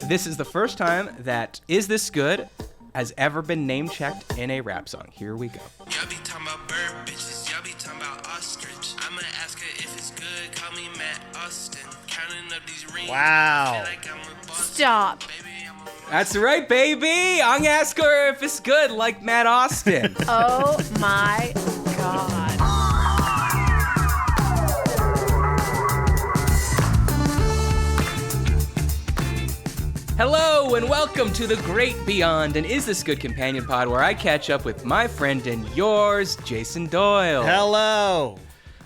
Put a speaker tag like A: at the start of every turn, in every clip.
A: This is the first time that Is This Good has ever been name-checked in a rap song. Here we go.
B: Y'all be talking about bird bitches, y'all be talking about ostrich. I'ma ask her if it's good, call me Matt Austin. Counting up these rings.
C: Wow.
D: Stop.
A: That's right, baby. I'm gonna ask her if it's good, like Matt Austin.
D: Oh my God.
A: Hello and welcome to the Great Beyond and Is This Good Companion Pod, where I catch up with my friend and yours, Jason Doyle.
C: Hello.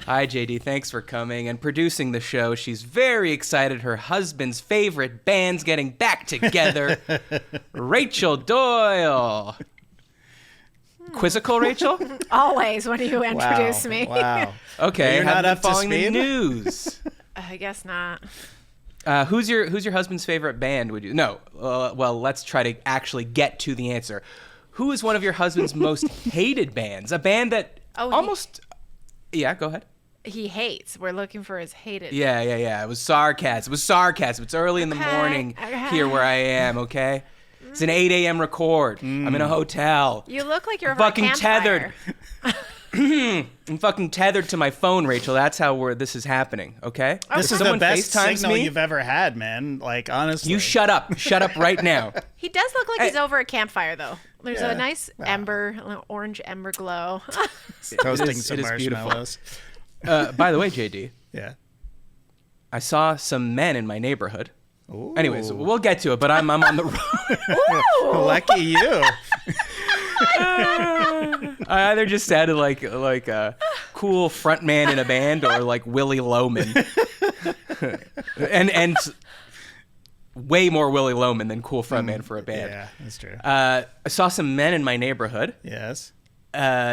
A: Hi, JD. Thanks for coming and producing the show. She's very excited. Her husband's favorite band's getting back together. Rachel Doyle. Quizzical, Rachel?
D: Always when you introduce me.
C: Wow.
A: Okay,
C: You're not
A: haven't been
C: up to
A: following the
C: speed?
A: news.
D: I guess not.
A: Who's your husband's favorite band? Would you? No. Well, let's try to actually get to the answer. Who is one of your husband's most hated bands? A band that almost. Yeah, go ahead.
D: He hates. We're looking for his hated.
A: Yeah. It was sarcasm. It's early in the morning here where I am. Okay. It's an 8 a.m. record. I'm in a hotel.
D: You look like you're over
A: fucking
D: a campfire.
A: tethered. I'm fucking tethered to my phone, Rachel. That's how this is happening, okay?
C: This is
A: Someone
C: the best
A: FaceTimes
C: signal
A: me.
C: you've ever had, man. Like, honestly.
A: You shut up. Shut up right now.
D: He does look like he's over a campfire, though. There's
C: Yeah.
D: a nice ember, an orange ember glow.
C: Toasting
A: It
C: some
A: is beautiful.
C: marshmallows.
A: By the way, JD,
C: Yeah.
A: I saw some men in my neighborhood.
C: Ooh.
A: Anyways, we'll get to it, but I'm on the road.
C: Lucky you.
A: I either just sounded like a cool front man in a band or like Willie Loman. and way more Willie Loman than cool front man for a band.
C: Yeah, that's true.
A: I saw some men in my neighborhood
C: Yes.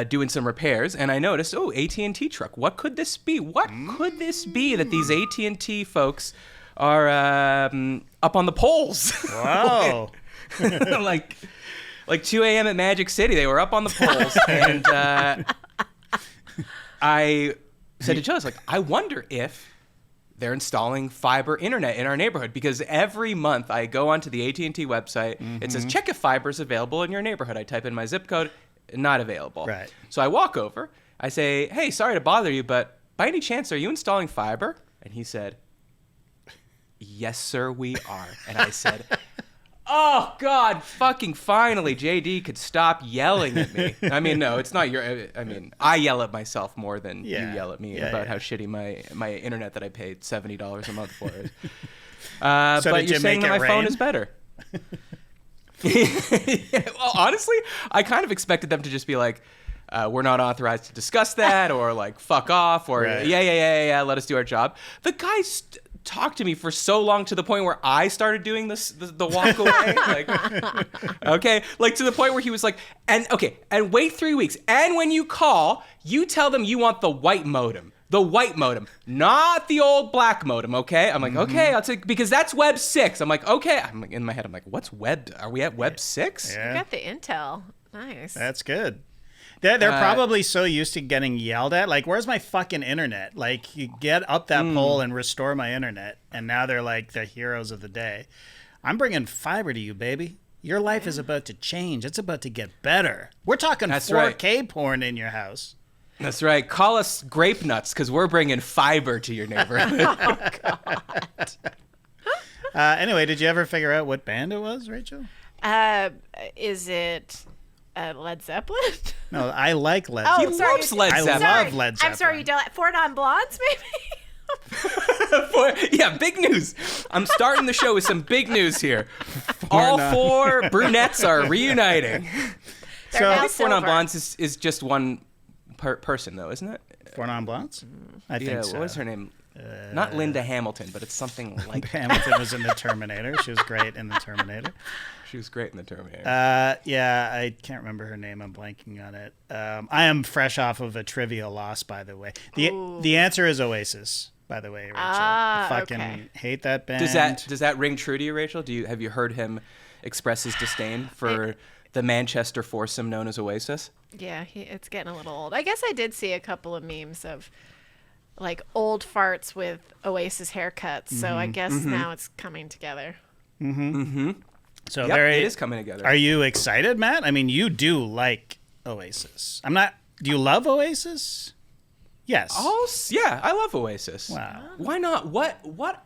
A: doing some repairs, and I noticed, AT&T truck. What could this be? What could this be that these AT&T folks are up on the poles?
C: Wow.
A: like 2 a.m. at Magic City, they were up on the poles, and I said to Joe, I was like, I wonder if they're installing fiber internet in our neighborhood, because every month I go onto the AT&T website, it says, check if fiber is available in your neighborhood. I type in my zip code, not available.
C: Right.
A: So I walk over, I say, hey, sorry to bother you, but by any chance, are you installing fiber? And he said, yes, sir, we are. And I said, oh, God, fucking finally, JD could stop yelling at me. I mean, no, it's not I yell at myself more than you yell at me about how shitty my internet that I paid $70 a month for is.
C: So
A: but
C: did
A: you're
C: you
A: saying
C: make
A: that
C: it
A: my phone
C: rain?
A: is better. Well, honestly, I kind of expected them to just be like, we're not authorized to discuss that, or like, fuck off, or
C: Right.
A: yeah, let us do our job. The guy talked to me for so long to the point where I started doing the walk away. Like, okay, like to the point where he was like, and wait 3 weeks. And when you call, you tell them you want the white modem. The white modem, not the old black modem, okay? I'm like, okay, I'll take, because that's Web 6. I'm like, okay. I'm like, in my head, I'm like, what's Web? Are we at Web 6?
C: Yeah.
D: You got the intel. Nice.
C: That's good. They're probably so used to getting yelled at. Like, where's my fucking internet? Like, you get up that pole and restore my internet. And now they're like the heroes of the day. I'm bringing fiber to you, baby. Your life is about to change. It's about to get better. We're talking
A: That's
C: 4K porn in your house.
A: That's right. Call us grape nuts, because we're bringing fiber to your neighborhood.
C: Anyway, did you ever figure out what band it was, Rachel?
D: Is it Led Zeppelin?
C: No, I like Led
D: Oh,
C: Zeppelin.
D: sorry.
A: loves Led
C: I
A: Zeppelin.
C: love Led Zeppelin.
D: I'm sorry, you don't. Four Non-Blondes, maybe?
A: Yeah, big news. I'm starting the show with some big news here. All four brunettes are reuniting.
D: They're now
A: I think Four
D: silver.
A: Non-Blondes is just one person, though, isn't it?
C: Four Non-Blondes? I think so.
A: What was her name? Not Linda Hamilton, but it's something like
C: Hamilton was in The Terminator. She was great in The Terminator.
A: She was great in The Terminator.
C: Yeah, I can't remember her name. I'm blanking on it. I am fresh off of a trivia loss, by the way. The answer is Oasis, by the way, Rachel. I fucking
D: okay.
C: hate that band.
A: Does that ring true to you, Rachel? Have you heard him express his disdain for the Manchester foursome known as Oasis?
D: Yeah, it's getting a little old. I guess I did see a couple of memes of like old farts with Oasis haircuts. So I guess now it's coming together.
C: So
A: Yep, it is coming together.
C: Are you excited, Matt? I mean, you do like Oasis. I'm not. Do you love Oasis? Yes.
A: Oh, yeah, I love Oasis.
C: Wow.
A: Why not? What?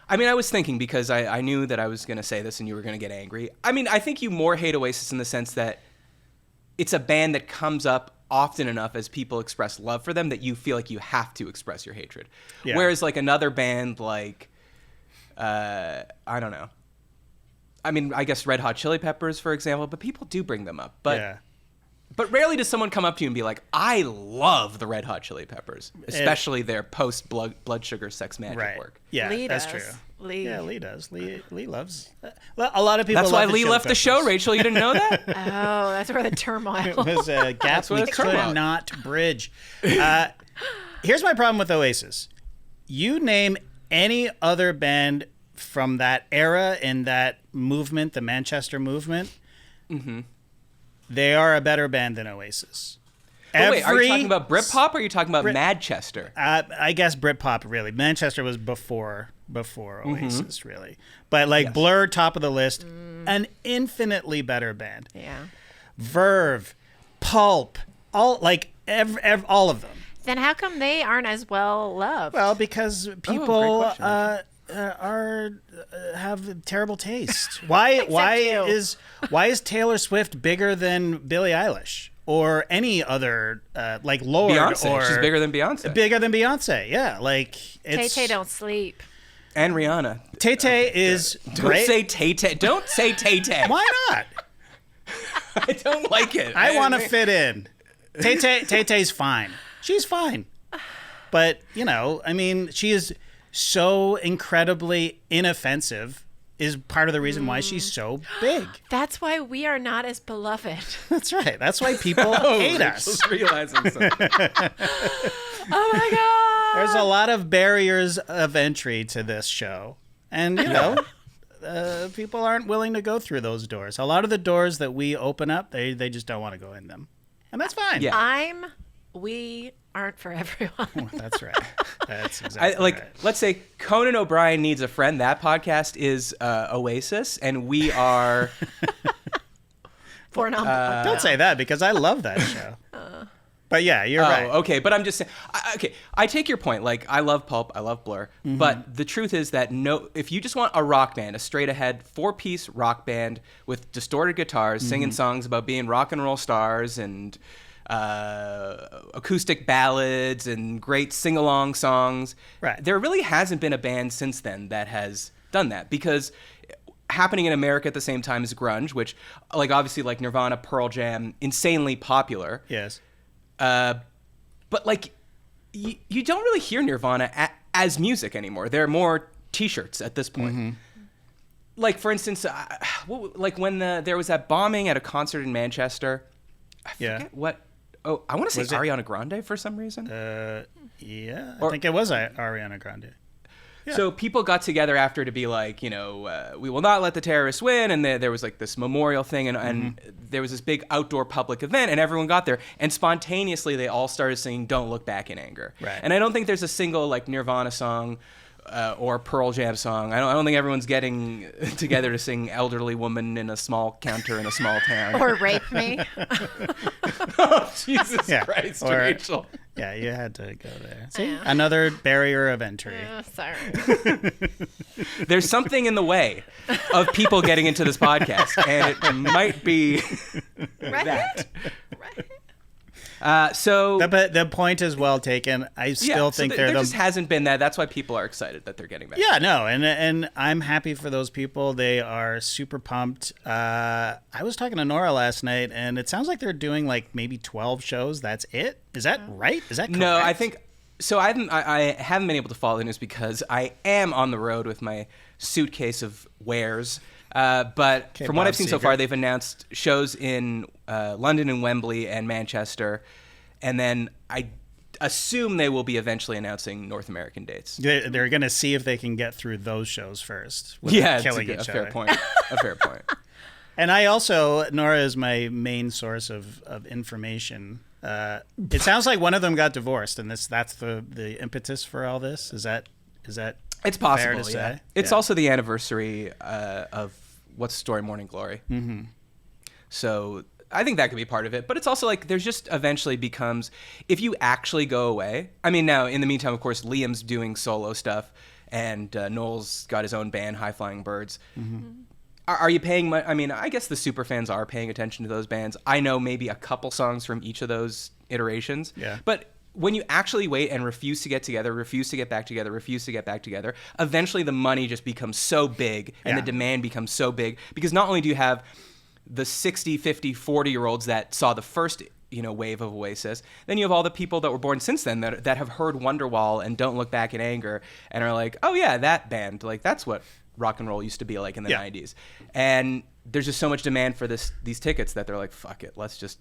A: I mean, I was thinking because I knew that I was going to say this and you were going to get angry. I mean, I think you more hate Oasis in the sense that it's a band that comes up often enough as people express love for them that you feel like you have to express your hatred.
C: Yeah.
A: Whereas like another band like, I don't know. I mean, I guess Red Hot Chili Peppers, for example, but people do bring them up. But rarely does someone come up to you and be like, I love the Red Hot Chili Peppers, especially their post-blood sugar sex magic work.
C: Yeah,
D: Lee
C: that's
D: does.
C: true.
D: Lee.
C: Yeah, Lee does. Lee loves. A lot of people.
A: That's
C: love
A: why
C: the
A: Lee
C: Chili
A: left the
C: Peppers.
A: show, Rachel. You didn't know that?
D: Oh, that's where the turmoil.
C: It was a gap
A: what
C: we
A: it's about.
C: could not bridge. Here's my problem with Oasis. You name any other band from that era in that movement, the Manchester movement, they are a better band than Oasis.
A: Oh, wait, are you talking about Britpop or are you talking about
C: Brit-
A: Manchester?
C: I guess Britpop, really. Manchester was before Oasis, really. But like Blur, top of the list, an infinitely better band.
D: Yeah.
C: Verve, Pulp, all all of them.
D: Then how come they aren't as well loved?
C: Well, because
A: great
C: people
A: question,
C: have terrible taste. Why
D: you.
C: is Taylor Swift bigger than Billie Eilish or any other like Lorde
A: Beyonce.
C: or
A: She's bigger than Beyonce.
C: bigger than Beyonce? Yeah, like it's
D: Tay don't sleep.
A: And Rihanna.
C: Tay is
A: Don't
C: great.
A: say Tay-Tay. Don't say Tay-Tay.
C: Why not?
A: I don't like it.
C: I want to fit in. Tay-Tay's fine. She's fine. But, you know, I mean, she is so incredibly inoffensive is part of the reason why she's so big.
D: That's why we are not as beloved.
C: That's right. That's why people hate us.
A: Just realizing something.
D: Oh my god.
C: There's a lot of barriers of entry to this show. And, you know, people aren't willing to go through those doors. A lot of the doors that we open up, they just don't want to go in them. And that's fine.
A: Yeah.
D: We aren't for everyone.
C: That's right. That's exactly right.
A: Let's say Conan O'Brien Needs a Friend. That podcast is Oasis, and we are.
D: For an umbrella.
C: Don't say that because I love that show. But yeah, you're right.
A: Okay, but I'm just saying. I take your point. Like, I love Pulp, I love Blur, but the truth is that if you just want a rock band, a straight ahead 4-piece rock band with distorted guitars, singing songs about being rock and roll stars and acoustic ballads and great sing-along songs.
C: Right.
A: There really hasn't been a band since then that has done that, because happening in America at the same time as grunge, which, like, obviously, like Nirvana, Pearl Jam, insanely popular.
C: Yes.
A: But like, you don't really hear Nirvana as music anymore. They're more T-shirts at this point. Like, for instance, like when there was that bombing at a concert in Manchester. I forget what. Oh, I want to say
C: Was it-
A: Ariana Grande for some reason.
C: Yeah, I
A: Or-
C: think it was Ariana Grande.
A: So people got together after to be like, you know, we will not let the terrorists win. And there was like this memorial thing, and there was this big outdoor public event, and everyone got there. And spontaneously, they all started singing Don't Look Back in Anger.
C: Right.
A: And I don't think there's a single like Nirvana song or Pearl Jam song. I don't think everyone's getting together to sing Elderly Woman in a Small Counter in a Small Town.
D: Or rape me.
A: Oh, Jesus
C: Yeah.
A: Christ,
C: Or-
A: Rachel.
C: Yeah, you had to go there. See, another barrier of entry.
D: Sorry.
A: There's something in the way of people getting into this podcast, and it might be
D: Right?
A: that.
D: Right.
A: So
C: The point is well taken. I still think
A: there
C: they're the
A: just hasn't been that. That's why people are excited that they're getting back.
C: Yeah, no, and I'm happy for those people. They are super pumped. I was talking to Nora last night, and it sounds like they're doing like maybe 12 shows. That's it? Is that right? Is that correct?
A: No, I think so. I haven't been able to follow the news because I am on the road with my suitcase of wares. But from what I've seen so far, they've announced shows in London and Wembley and Manchester, and then I assume they will be eventually announcing North American dates.
C: They're going to see if they can get through those shows first.
A: Yeah, it's
C: killing
A: a
C: each
A: fair
C: other.
A: point. A fair point.
C: And I also, Nora is my main source of information. It sounds like one of them got divorced, and that's the impetus for all this. Is that?
A: It's possible.
C: Fair to
A: Yeah.
C: say.
A: It's
C: Yeah.
A: also the anniversary of What's the Story, Morning Glory. Mm-hmm. So I think that could be part of it. But it's also like there's just eventually becomes, if you actually go away. I mean, now in the meantime, of course, Liam's doing solo stuff, and Noel's got his own band, High Flying Birds. Mm-hmm. Are you paying much? I mean, I guess the super fans are paying attention to those bands. I know maybe a couple songs from each of those iterations.
C: Yeah.
A: But when you actually wait and refuse to get together, refuse to get back together, refuse to get back together, eventually the money just becomes so big and the demand becomes so big, because not only do you have the 60, 50, 40-year-olds that saw the first wave of Oasis, then you have all the people that were born since then that have heard Wonderwall and Don't Look Back in Anger and are like, oh yeah, that band, like that's what rock and roll used to be like in the 90s. And there's just so much demand for these tickets that they're like, fuck it, let's just,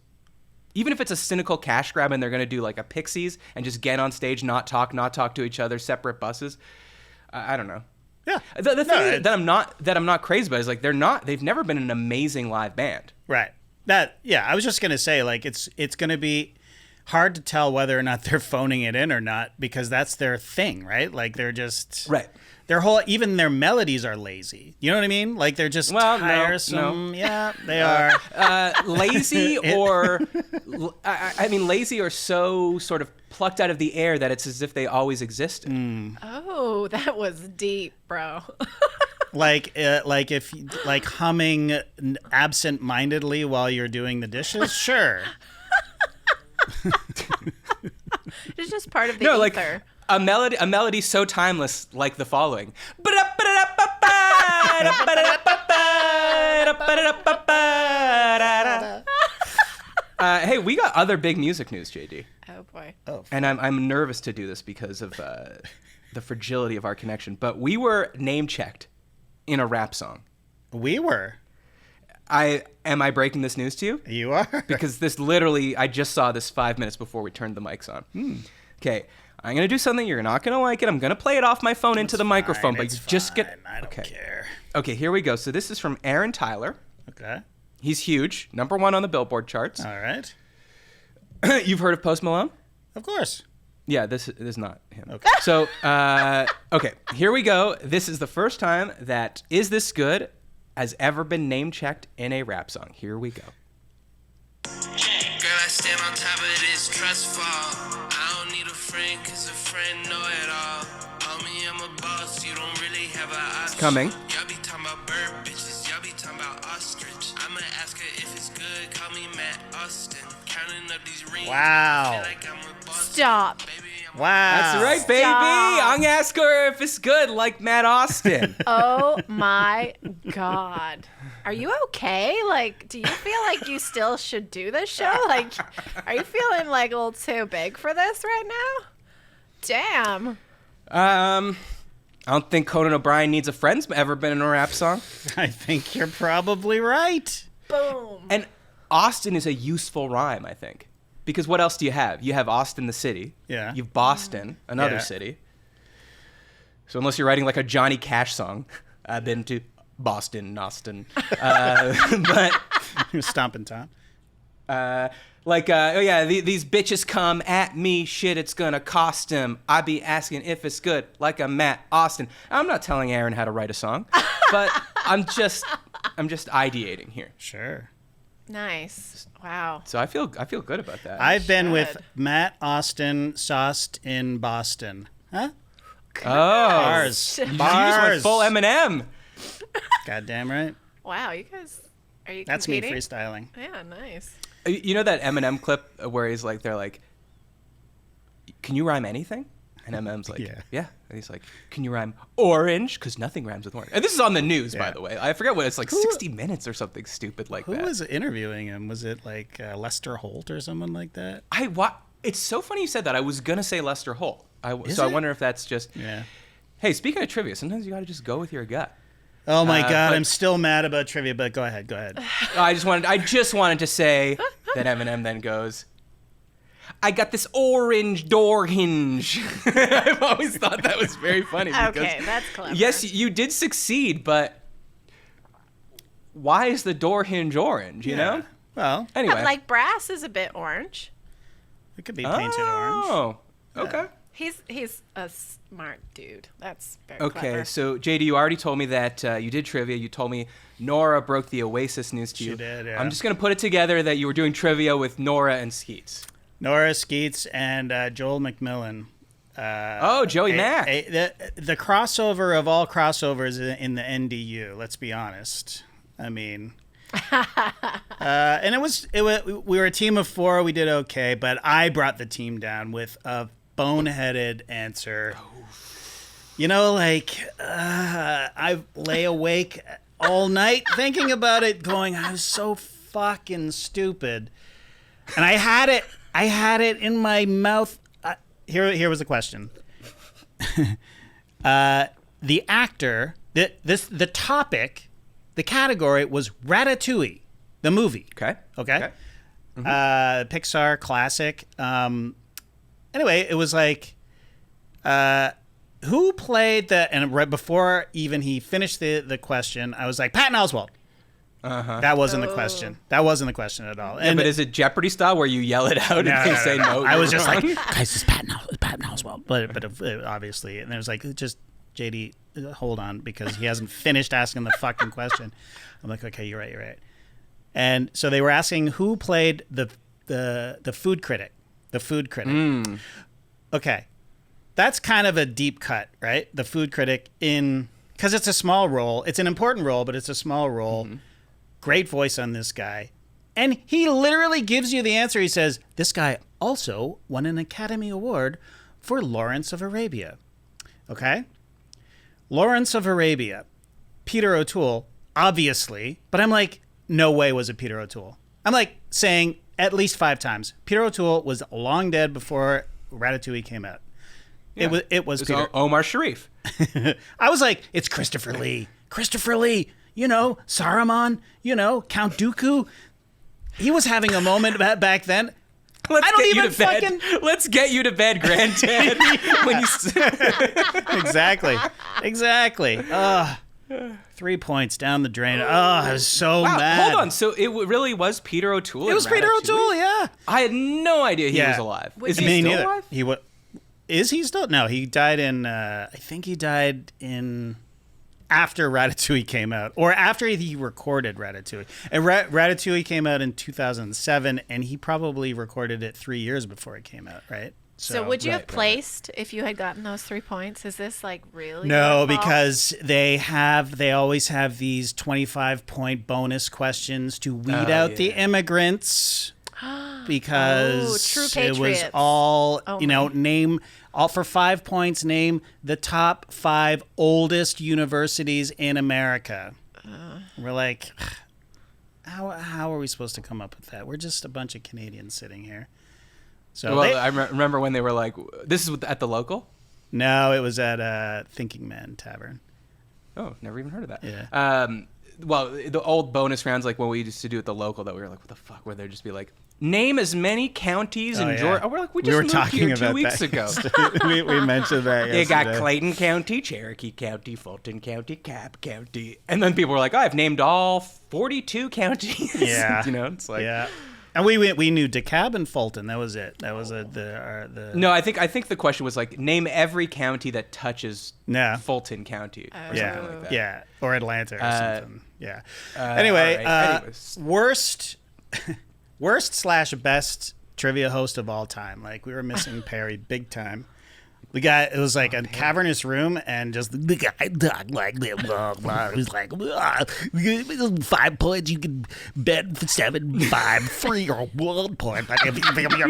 A: even if it's a cynical cash grab and they're going to do like a Pixies and just get on stage, not talk to each other, separate buses. I don't know.
C: Yeah.
A: The thing that I'm not crazy about is like they've never been an amazing live band.
C: Right. I was just going to say, like, it's going to be hard to tell whether or not they're phoning it in or not, because that's their thing, right? Like, they're just...
A: Right.
C: Even their melodies are lazy. You know what I mean? Like, they're just tiresome.
A: No.
C: Yeah, they are.
A: Lazy or... I mean, lazy or so sort of plucked out of the air that it's as if they always existed.
D: Oh, that was deep, bro.
C: Like humming absent-mindedly while you're doing the dishes? Sure.
D: It's just part of the
A: No,
D: ether.
A: like a melody so timeless, like the following. Hey, we got other big music news, JD.
D: Oh boy.
C: Oh,
A: And I'm nervous to do this because of the fragility of our connection. But we were name-checked in a rap song.
C: we were.
A: Am I breaking this news to you?
C: You are?
A: Because this literally, I just saw this 5 minutes before we turned the mics on. Okay, I'm going to do something. You're not going to like it. I'm going to play it off my phone into the microphone, but just get...
C: I don't care.
A: Okay, here we go. So this is from Aaron Tyler.
C: Okay.
A: He's huge. #1 on the Billboard charts.
C: All right.
A: You've heard of Post Malone?
C: Of course.
A: Yeah, this is not him.
C: Okay.
A: So, okay, here we go. This is the first time that Is This Good has ever been name-checked in a rap song. Here we go.
B: Girl, I stand on top of this trust fall. I don't need a friend, cause a friend know it all. Homie, I'm a boss, you don't really have a option.
A: Coming.
B: Y'all be talking about bird bitches, y'all be talking about ostrich. I'ma ask her if it's good, call me Matt Austin. Counting up these rings.
C: Wow.
B: Feel like I'm a boss.
D: Stop.
B: Baby, I'm
C: Wow.
A: That's right, baby.
D: Stop.
A: I'm gonna ask her if it's good, like Matt Austin.
D: Oh my God. Are you okay? Like, do you feel like you still should do this show? Like, are you feeling like a little too big for this right now? Damn.
A: I don't think Conan O'Brien Needs a Friend's ever been in a rap song.
C: I think you're probably right.
D: Boom.
A: And Austin is a useful rhyme, I think. Because what else do you have? You have Austin, the city.
C: Yeah.
A: You've Boston, another
C: Yeah.
A: city. So unless you're writing like a Johnny Cash song, I've been to Boston, Austin. But
C: You're stomping Tom.
A: these bitches come at me, shit, it's gonna cost him. I be asking if it's good, like I'm Matt Austin. I'm not telling Aaron how to write a song, but I'm just ideating here.
C: Sure.
D: Nice. Wow.
A: So I feel good about that.
C: I've been with
D: should.
C: Matt Austin, sauced in Boston. Huh?
A: Bars. You just went full Eminem.
C: Goddamn right.
D: Wow, you guys, are you
C: That's
D: competing?
C: me freestyling.
D: Yeah, nice.
A: You know that Eminem clip where he's like, they're like, can you rhyme anything? And Eminem's like, yeah. And he's like, can you rhyme orange? Because nothing rhymes with orange. And this is on the news, by
C: Yeah.
A: the way. I forget what it's like, 60 Minutes or something stupid like
C: Who
A: that.
C: was interviewing him? Was it like Lester Holt or someone like that?
A: It's so funny you said that. I was going to say Lester Holt. I
C: it?
A: wonder if that's just...
C: Yeah.
A: Hey, speaking of trivia, sometimes you got to just go with your gut.
C: Oh my God,
A: but-
C: I'm still mad about trivia, but go ahead.
A: I just wanted to say that Eminem then goes, I got this orange door hinge. I've always thought that was very funny. Because,
D: Okay, that's clever.
A: yes, you did succeed, but why is the door hinge orange, you know?
C: Well,
A: Anyway.
D: But like brass is a bit orange.
C: it could be painted orange.
A: Oh, okay.
D: He's a smart dude. That's very
A: Okay,
D: clever.
A: so JD, you already told me that you did trivia. You told me Nora broke the Oasis news to you.
C: She did, yeah.
A: I'm just going to put it together that you were doing trivia with Nora and Skeets.
C: Nora Skeets and Joel McMillan.
A: Joey Mac.
C: The crossover of all crossovers in the NDU. Let's be honest. I mean, and it was we were a team of 4. We did okay, but I brought the team down with a boneheaded answer. You know, like I lay awake all night thinking about it, going, I was so fucking stupid, and I had it in my mouth. Here was the question. The actor, the topic, the category was Ratatouille, the movie.
A: Okay.
C: Mm-hmm. Pixar classic. Anyway, it was like, who played and right before even he finished the question, I was like, Patton Oswalt. That wasn't the question. That wasn't the question at all.
A: Yeah, but is it Jeopardy style where you yell it out and they say no?
C: I was just like, guys, it's Patton Oswalt. But obviously, and it was like, just JD, hold on, because he hasn't finished asking the fucking question. I'm like, okay, you're right. And so they were asking who played the food critic. The food critic. Okay, that's kind of a deep cut, right? The food critic because it's a small role. It's an important role, but it's a small role. Mm-hmm. Great voice on this guy. And he literally gives you the answer. He says, this guy also won an Academy Award for Lawrence of Arabia. Okay? Lawrence of Arabia. Peter O'Toole, obviously. But I'm like, no way was it Peter O'Toole. I'm like saying at least 5 times. Peter O'Toole was long dead before Ratatouille came out. Yeah. It was Peter.
A: Omar Sharif.
C: I was like, it's Christopher Lee. Christopher Lee. You know, Saruman, Count Dooku. He was having a moment back then.
A: Let's get you to bed, Granddad.
C: Exactly. 3 points down the drain. I was so mad.
A: Hold on. So it really was Peter O'Toole?
C: It was Peter O'Toole, yeah.
A: I had no idea he was alive. Is he still alive?
C: Is he still? No, he died in, I think he died in... after Ratatouille came out, or after he recorded Ratatouille. And Ratatouille came out in 2007, and he probably recorded it 3 years before it came out, right?
D: So would you have placed if you had gotten those 3 points? Is this like really?
C: No, because they always have these 25-point bonus questions to weed out the immigrants. Because
D: true
C: it was
D: patriots.
C: all, name... All for 5 points, name the top 5 oldest universities in America. We're like, how are we supposed to come up with that? We're just a bunch of Canadians sitting here. So
A: I remember when they were like, this is at the local?
C: No, it was at Thinking Man Tavern.
A: Oh, never even heard of that.
C: Yeah.
A: The old bonus rounds, like when we used to do at the local, that we were like, what the fuck? Where they'd just be like, name as many counties in Georgia. Oh, we're like, we just moved here 2 weeks ago.
C: we mentioned that yesterday.
A: You got Clayton County, Cherokee County, Fulton County, Cobb County. And then people were like, I've named all 42 counties.
C: Yeah.
A: It's like...
C: Yeah. And we knew DeKalb and Fulton. That was it. That was the.
A: No, I think the question was like, name every county that touches Fulton County or something like that.
C: Yeah, or Atlanta or something. Yeah. Anyway, worst / best trivia host of all time. Like, we were missing Perry big time. It was like a cavernous room, and just the guy talked like this. It was like 5 points. You can bet 7, 5, 3, or 1 point. But if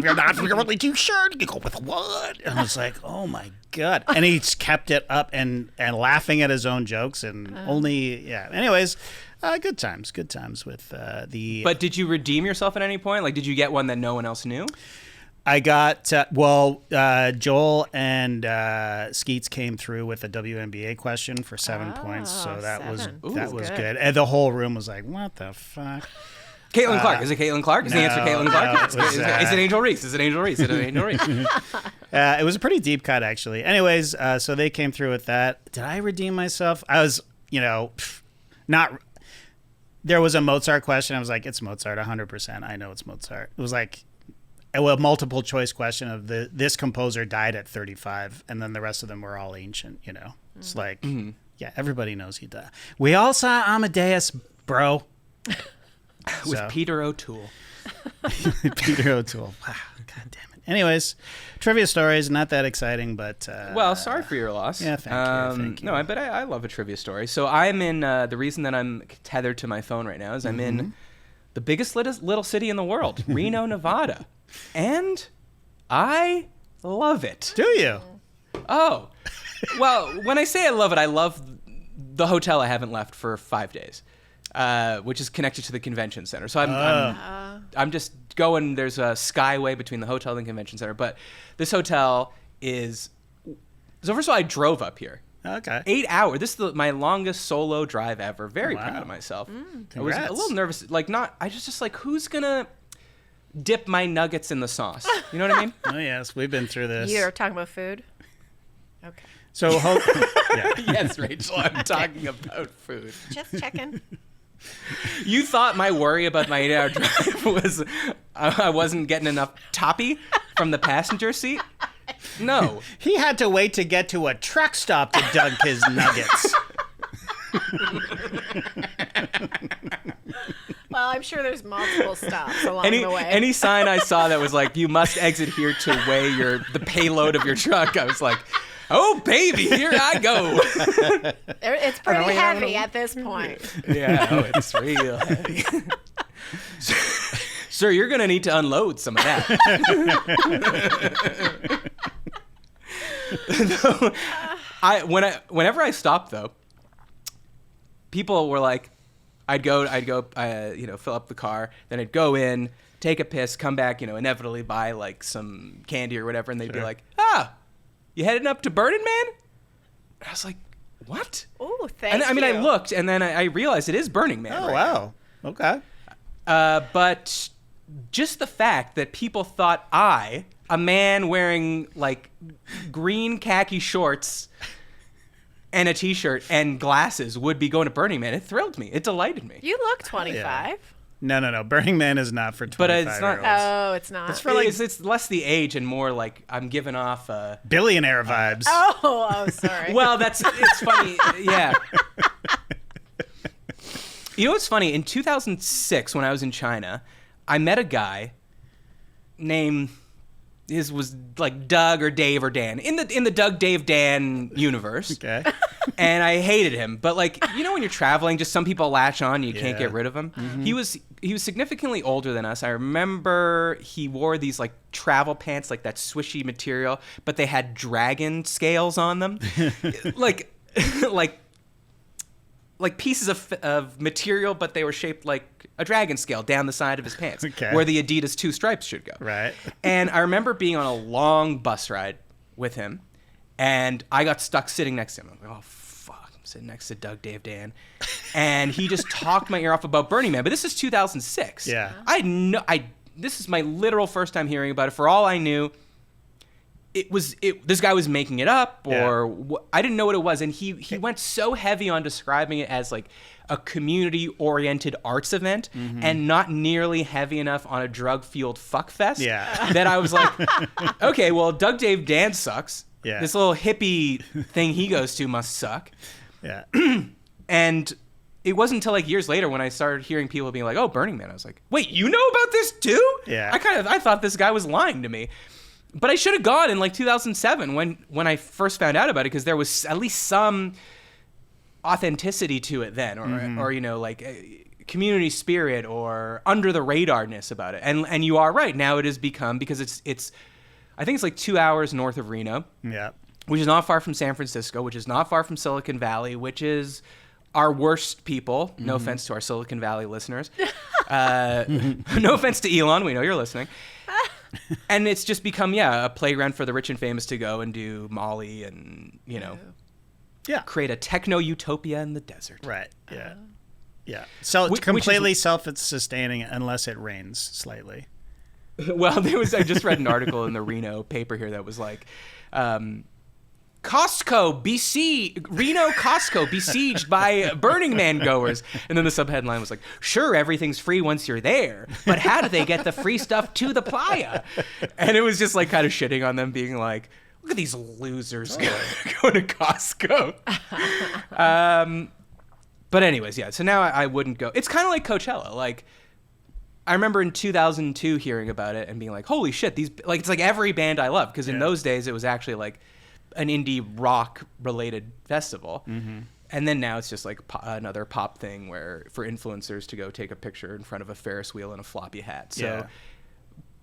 C: you're not really too sure, you can go with 1. And I was like, oh my god! And he kept it up and laughing at his own jokes, and Anyways. Good times with the.
A: But did you redeem yourself at any point? Like, did you get one that no one else knew?
C: I got Joel and Skeets came through with a WNBA question for 7 points, so that was good. And the whole room was like, "What the fuck?"
A: Caitlin Clark. Is it Caitlin Clark? Is the answer Caitlin Clark? Is it Angel Reese? Is it Angel Reese?
C: It was a pretty deep cut, actually. Anyways, so they came through with that. Did I redeem myself? I was, not. There was a Mozart question. I was like, it's Mozart, 100%. I know it's Mozart. It was like, well, multiple choice question of this composer died at 35, and then the rest of them were all ancient. You know, it's like, yeah, everybody knows he died. We all saw Amadeus, bro.
A: With Peter O'Toole.
C: Peter O'Toole. Wow, God damn it. Anyways, trivia stories, not that exciting, but...
A: well, sorry for your loss.
C: Yeah, thank you.
A: No, but I love a trivia story. So I'm in... the reason that I'm tethered to my phone right now is I'm in the biggest little city in the world, Reno, Nevada. And I love it.
C: Do you?
A: Oh. Well, when I say I love it, I love the hotel I haven't left for 5 days. Which is connected to the convention center. So I'm just going, there's a skyway between the hotel and the convention center. But this hotel is, so first of all, I drove up here.
C: Okay.
A: 8 hours. This is my longest solo drive ever. Very proud of myself. I was a little nervous. I just like, who's going to dip my nuggets in the sauce? You know what I mean?
C: Oh, yes. We've been through this.
D: You're talking about food? Okay.
C: So, yeah.
A: Yes, Rachel, I'm talking about food.
D: Just checking.
A: You thought my worry about my 8-hour drive was I wasn't getting enough toppy from the passenger seat? No.
C: He had to wait to get to a truck stop to dunk his nuggets.
D: Well, I'm sure there's multiple stops along the way.
A: Any sign I saw that was like, you must exit here to weigh the payload of your truck, I was like, oh, baby, here I go.
D: It's pretty heavy at this point.
A: Yeah, it's real heavy. Sir, you're going to need to unload some of that. Whenever I stopped, though, people were like, I'd go, fill up the car, then I'd go in, take a piss, come back, inevitably buy like some candy or whatever, and they'd be like, you heading up to Burning Man? I was like, what?
D: Oh, thank you.
A: I looked, and then I realized it is Burning Man.
C: Oh,
A: right
C: wow.
A: now.
C: Okay.
A: But just the fact that people thought a man wearing, like, green khaki shorts and a T-shirt and glasses would be going to Burning Man, it thrilled me. It delighted me.
D: You look 25.
C: Yeah. No. Burning Man is not for 25-year-olds.
A: But it's not.
D: Oh, it's not.
C: It's for like
A: it's less the age and more like I'm giving off.
C: Billionaire vibes.
D: Oh, sorry.
A: Well, it's funny. Yeah. You know what's funny? In 2006, when I was in China, I met a guy named. His was like Doug or Dave or Dan in the Doug, Dave, Dan universe.
C: Okay.
A: And I hated him, but like when you're traveling, just some people latch on, you can't get rid of them. Mm-hmm. He was significantly older than us. I remember he wore these like travel pants, like that swishy material, but they had dragon scales on them, like pieces of material, but they were shaped like a dragon scale down the side of his pants, where the Adidas 2 stripes should go.
C: Right.
A: And I remember being on a long bus ride with him, and I got stuck sitting next to him. I'm like, oh, fuck, I'm sitting next to Doug, Dave, Dan. And he just talked my ear off about Burning Man. But this is 2006.
C: Yeah.
A: This is my literal first time hearing about it. For all I knew, this guy was making it up, or I didn't know what it was. And he went so heavy on describing it as like a community-oriented arts event, and not nearly heavy enough on a drug-fueled fuckfest.
C: Yeah.
A: That I was like, okay, well, Doug, Dave, Dan sucks.
C: Yeah.
A: This little hippie thing he goes to must suck.
C: Yeah.
A: And it wasn't until like years later when I started hearing people being like, oh, Burning Man. I was like, wait, you know about this too?
C: Yeah.
A: I thought this guy was lying to me. But I should have gone in like 2007 when I first found out about it, because there was at least some authenticity to it then, or like community spirit or under the radarness about it. And you are right. Now it has become, because it's I think it's like 2 hours north of Reno.
C: Yeah.
A: Which is not far from San Francisco, which is not far from Silicon Valley, which is our worst people. No offense to our Silicon Valley listeners. No offense to Elon. We know you're listening. And it's just become, a playground for the rich and famous to go and do Molly and, create a techno-utopia in the desert.
C: Right. Yeah. Yeah. So it's completely self-sustaining unless it rains slightly.
A: Well, I just read an article in the Reno paper here that was like, Reno Costco besieged by Burning Man goers. And then the subheadline was like, sure, everything's free once you're there, but how do they get the free stuff to the playa? And it was just like kind of shitting on them, being like, look at these losers going to Costco. But anyways, yeah, so now I wouldn't go. It's kind of like Coachella. Like, I remember in 2002 hearing about it and being like, holy shit, it's like every band I love. Because in those days, it was actually like an indie rock related festival. And then now it's just like another pop thing where for influencers to go take a picture in front of a Ferris wheel and a floppy hat. So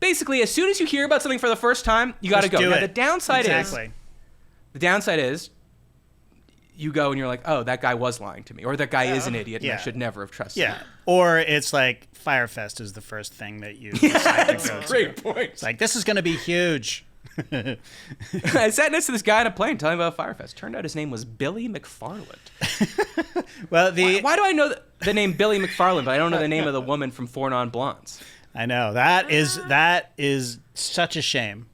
A: basically, as soon as you hear about something for the first time, you got to go. Now, the downside is you go and you're like, oh, that guy was lying to me, or that guy is an idiot and I should never have trusted him.
C: Or it's like Firefest is the first thing that you decide to go to.
A: Great point.
C: It's like, this is going to be huge.
A: I sat next to this guy on a plane telling him about Firefest. Turned out his name was Billy McFarland.
C: Well,
A: why do I know the name Billy McFarland, but I don't know the name of the woman from Four Non Blondes?
C: I know. That is such a shame.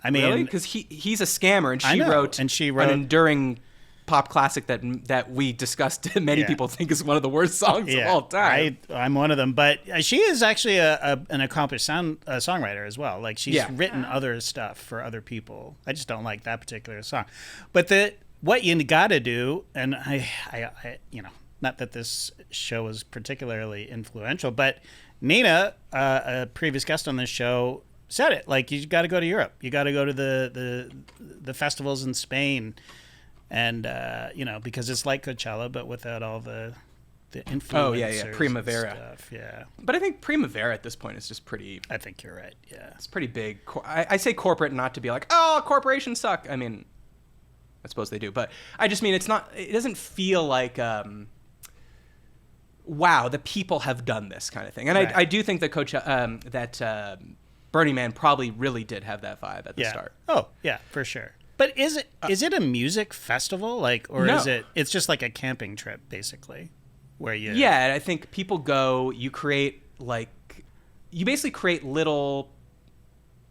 C: I mean,
A: really? Because he's a scammer, and she wrote an enduring pop classic that we discussed. Many people think is one of the worst songs of all time.
C: I'm one of them, but she is actually an accomplished songwriter as well. Like, she's written other stuff for other people. I just don't like that particular song. But what you got to do, and I not that this show was particularly influential, but Nina, a previous guest on this show, said it. Like, you got to go to Europe. You got to go to the festivals in Spain. And, because it's like Coachella, but without all the influencers.
A: Primavera.
C: And stuff. Yeah.
A: But I think Primavera at this point is just pretty...
C: I think you're right, yeah.
A: It's pretty big. I say corporate not to be like, oh, corporations suck. I mean, I suppose they do. But I just mean it doesn't feel like, wow, the people have done this kind of thing. And I do think that Burning Man probably really did have that vibe at the start.
C: Oh, yeah, for sure. But is it a music festival, or
A: no.
C: is it's just like a camping trip basically, where you?
A: Yeah, I think people go. You basically create little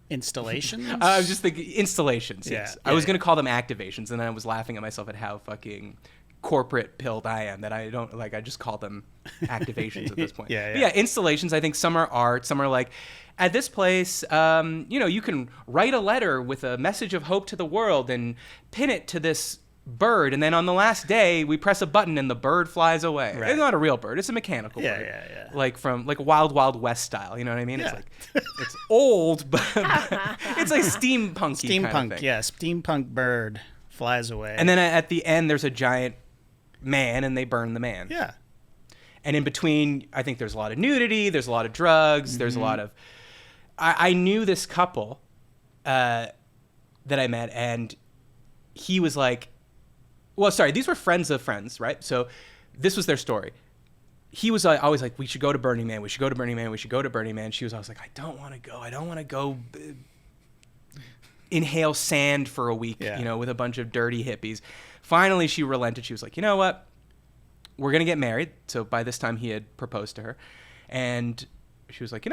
C: installations.
A: I was just thinking installations.
C: Yeah,
A: yes, I was going to call them activations, and then I was laughing at myself at how fucking corporate pilled I am that I don't like. I just call them activations at this point. Yeah, installations. I think some are art, some are like. At this place, you can write a letter with a message of hope to the world and pin it to this bird, and then on the last day, we press a button and the bird flies away. Right. It's not a real bird; it's a mechanical bird. Yeah. Like from Wild Wild West style. You know what I mean?
C: Yeah.
A: It's old, but it's like steampunky kind of thing.
C: Yeah, steampunk bird flies away.
A: And then at the end, there's a giant man, and they burn the man.
C: Yeah.
A: And in between, I think there's a lot of nudity. There's a lot of drugs. There's a lot of. I knew this couple that I met, and he was like, well, sorry, these were friends of friends, right? So this was their story. He was always like, we should go to Burning Man. We should go to Burning Man. We should go to Burning Man. She was always like, I don't want to go. I don't want to go inhale sand for a week, with a bunch of dirty hippies. Finally, she relented. She was like, you know what? We're going to get married. So by this time, he had proposed to her. And she was like,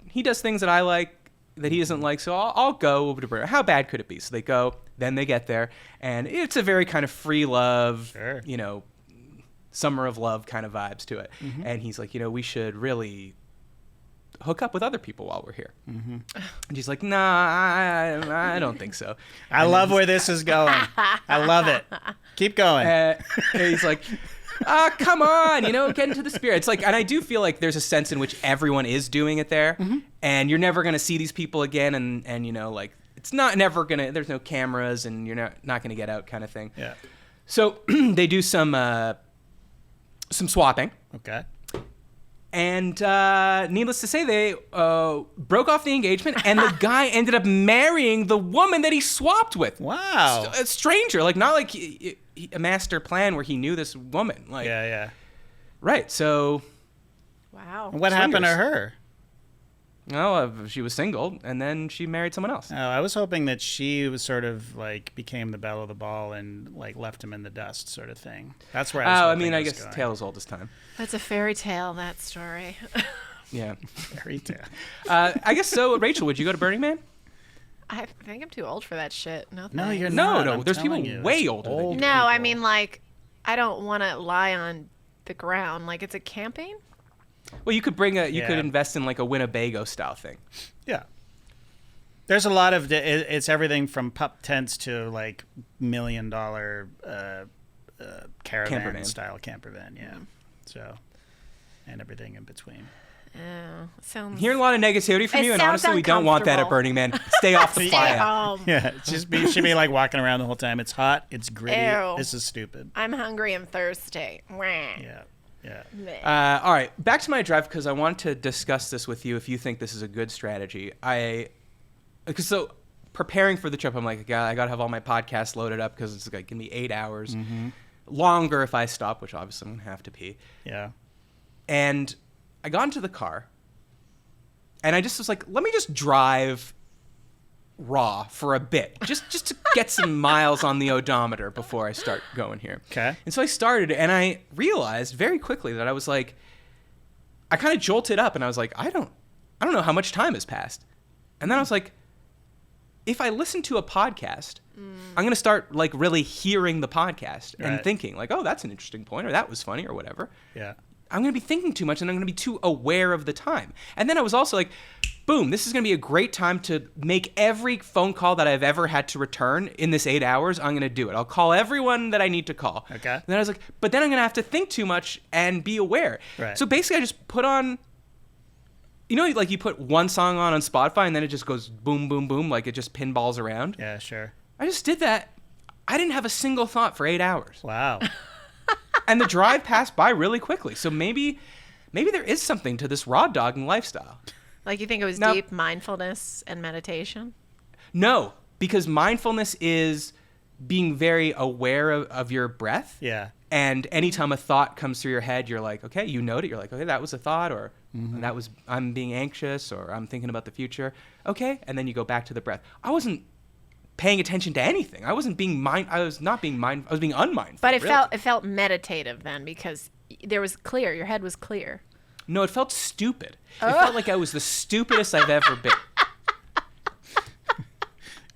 A: he does things that I like that he doesn't like, so I'll go over to Burning. How bad could it be? So they go, then they get there, and it's a very kind of free love, summer of love kind of vibes to it. Mm-hmm. And he's like, we should really hook up with other people while we're here. Mm-hmm. And she's like, nah, I don't think so.
C: I love where this is going. I love it. Keep going.
A: And he's like, come on, get into the spirit. It's like, and I do feel like there's a sense in which everyone is doing it there, and you're never going to see these people again, and it's not never going to, there's no cameras, and you're not going to get out kind of thing.
C: Yeah.
A: So they do some swapping.
C: Okay.
A: And needless to say, they broke off the engagement, and the guy ended up marrying the woman that he swapped with.
C: Wow.
A: A stranger, not like a master plan where he knew this woman.
C: Yeah.
A: Right, so...
D: Wow.
C: What happened to her?
A: Well, she was single, and then she married someone else.
C: Oh, I was hoping that she was sort of became the belle of the ball and left him in the dust, sort of thing. That's where I was.
A: I guess tale as old as time.
D: That's a fairy tale, that story.
A: Yeah,
C: fairy tale.
A: I guess so. Rachel, would you go to Burning Man?
D: I think I'm too old for that shit. No,
C: No,
D: thanks.
C: you're
A: No,
C: not.
A: no,
C: I'm
A: there's people
C: telling you,
A: way
C: it's
A: older than you.
C: old
D: No, I
C: people.
D: mean, like, I don't want to lie on the ground. Like, it's a camping?
A: Well, you could bring you
C: Yeah.
A: could invest in like a Winnebago style thing.
C: Yeah. There's a lot of it's everything from pup tents to like $1 million caravan
A: van.
C: style camper van. Yeah. So, and everything in between.
D: Oh, sounds...
A: I'm hearing a lot of negativity from
D: It
A: you, and
D: sounds
A: honestly, we don't want that at
D: uncomfortable.
A: Burning Man. Stay off the
D: Stay
A: fire.
D: home.
C: Yeah, should be like walking around the whole time. It's hot. It's gritty.
D: Ew.
C: This is stupid.
D: I'm hungry and thirsty. Wah.
C: Yeah. Yeah.
D: Bleh.
A: All right, back to my drive because I want to discuss this with you if you think this is a good strategy. So preparing for the trip, I'm like, I got to have all my podcasts loaded up because it's like gonna be 8 hours longer if I stop, which obviously I'm gonna have to pee.
C: Yeah.
A: And I got into the car, and I just was like, let me just drive raw for a bit, just to get some miles on the odometer before I start going here.
C: Okay.
A: And so I started, and I realized very quickly that I was like, I kind of jolted up, and I was like, I don't know how much time has passed. And then I was like, if I listen to a podcast, I'm going to start like really hearing the podcast and
C: Right.
A: thinking like, oh, that's an interesting point, or that was funny, or whatever.
C: Yeah.
A: I'm going to be thinking too much, and I'm going to be too aware of the time. And then I was also like, boom, this is going to be a great time to make every phone call that I've ever had to return in this 8 hours. I'm going to do it. I'll call everyone that I need to call.
C: Okay.
A: And then I was like, but then I'm going to have to think too much and be aware.
C: Right.
A: So basically I just put on, you know, like you put one song on Spotify and then it just goes boom, boom, boom, like it just pinballs around.
C: Yeah. Sure.
A: I just did that. I didn't have a single thought for 8 hours.
C: Wow.
A: And the drive passed by really quickly. So maybe there is something to this raw dogging lifestyle.
D: Like, you think it was
A: Now-
D: deep mindfulness and meditation?
A: No, because mindfulness is being very aware of your breath.
C: Yeah.
A: And anytime a thought comes through your head, you're like, okay, you note it. You're like, okay, that was a thought, or that was, I'm being anxious, or I'm thinking about the future. Okay. And then you go back to the breath. I wasn't paying attention to anything. I wasn't being I was not being mindful. I was being unmindful.
D: But it
A: really.
D: felt meditative then, because there was clear. Your head was clear.
A: No, it felt stupid. It felt like I was the stupidest I've ever been.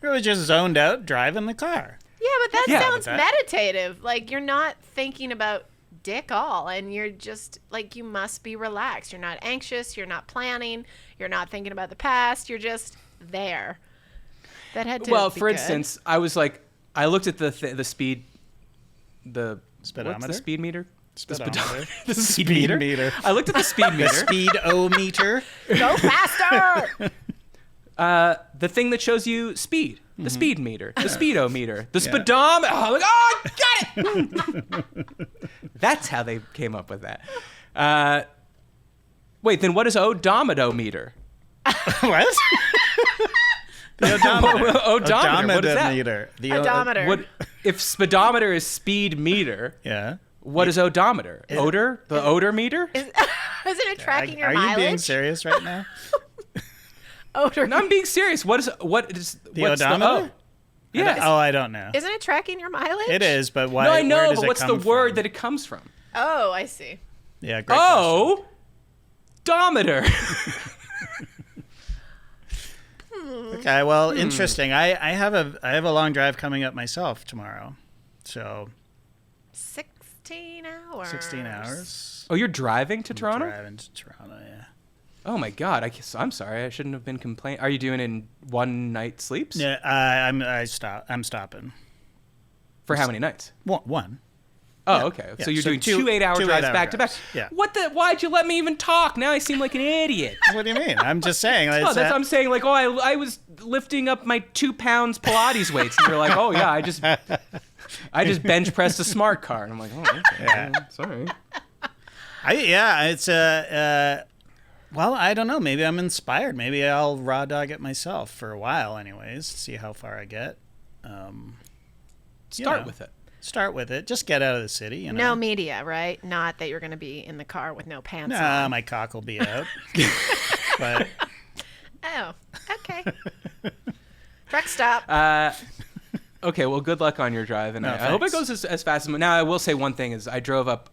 C: You were just zoned out driving the car.
D: Yeah, but that
A: Yeah,
D: sounds
C: but that-
D: meditative. Like, you're not thinking about dick all, and you're just, like, you must be relaxed. You're not anxious. You're not planning. You're not thinking about the past. You're just there. That had to
A: Well,
D: be
A: for
D: good.
A: instance, I was like, I looked at the speed, what's
C: Speedometer?
A: the speed meter?
C: Speedometer.
A: The speed
C: Speed
A: meter.
C: meter.
A: I looked at the speed
C: The
A: meter.
C: speedometer.
D: Go faster!
A: The thing that shows you speed. The speed meter. The speedometer. The
C: Yeah.
A: speedometer. Oh, like, oh, I got it! That's how they came up with that. Wait, then what is odometer?
C: What? The odometer.
A: Odometer. What is that?
C: Meter. The
D: Odometer.
A: What if speedometer is speed meter?
C: Yeah.
A: What is odometer? Odor? The odor meter?
D: Isn't it tracking your
C: Are
D: mileage?
C: you being serious right now?
D: Odor.
A: No, I'm being serious. What's
C: The
A: what's
C: odometer?
A: Yeah.
C: Oh, I don't know.
D: Isn't it tracking your mileage?
C: It is, but why?
A: No, I
C: where
A: know,
C: does
A: but
C: it
A: what's the
C: come
A: word
C: from?
A: that it comes from?
D: Oh, I see.
C: Yeah. Great question.
A: Oh, dometer.
C: Okay. Well, interesting. I have a long drive coming up myself tomorrow, so
D: 16 hours.
C: 16 hours.
A: Oh, you're driving to Toronto?
C: Driving to Toronto. Yeah.
A: Oh my God! I'm sorry. I shouldn't have been complaining. Are you doing it in one night sleeps?
C: Yeah. I'm stopping.
A: For how many nights?
C: One.
A: Oh, okay.
C: Yeah.
A: So you're
C: So
A: doing
C: two
A: 2 8-hour
C: 2
A: drives
C: 8-hour
A: back to back.
C: drives. Yeah.
A: What the? Why'd you let me even talk? Now I seem like an idiot.
C: What do you mean? I'm just saying.
A: Oh, that's what I'm saying. Like, oh, I was lifting up my 2 pounds Pilates weights, and you're like, oh yeah, I just bench pressed a smart car, and I'm like, oh, okay,
C: Yeah.
A: sorry.
C: It's well, I don't know. Maybe I'm inspired. Maybe I'll raw dog it myself for a while, anyways. See how far I get.
A: Start with it.
C: Start with it. Just get out of the city. You know.
D: No media, right? Not that you're going to be in the car with no pants
C: Nah,
D: on.
C: my cock will be out. But
D: Oh, okay. Truck stop.
A: Okay, well, good luck on your drive, and
C: No,
A: I hope it
C: thanks.
A: goes as fast as. Now, I will say one thing: is I drove up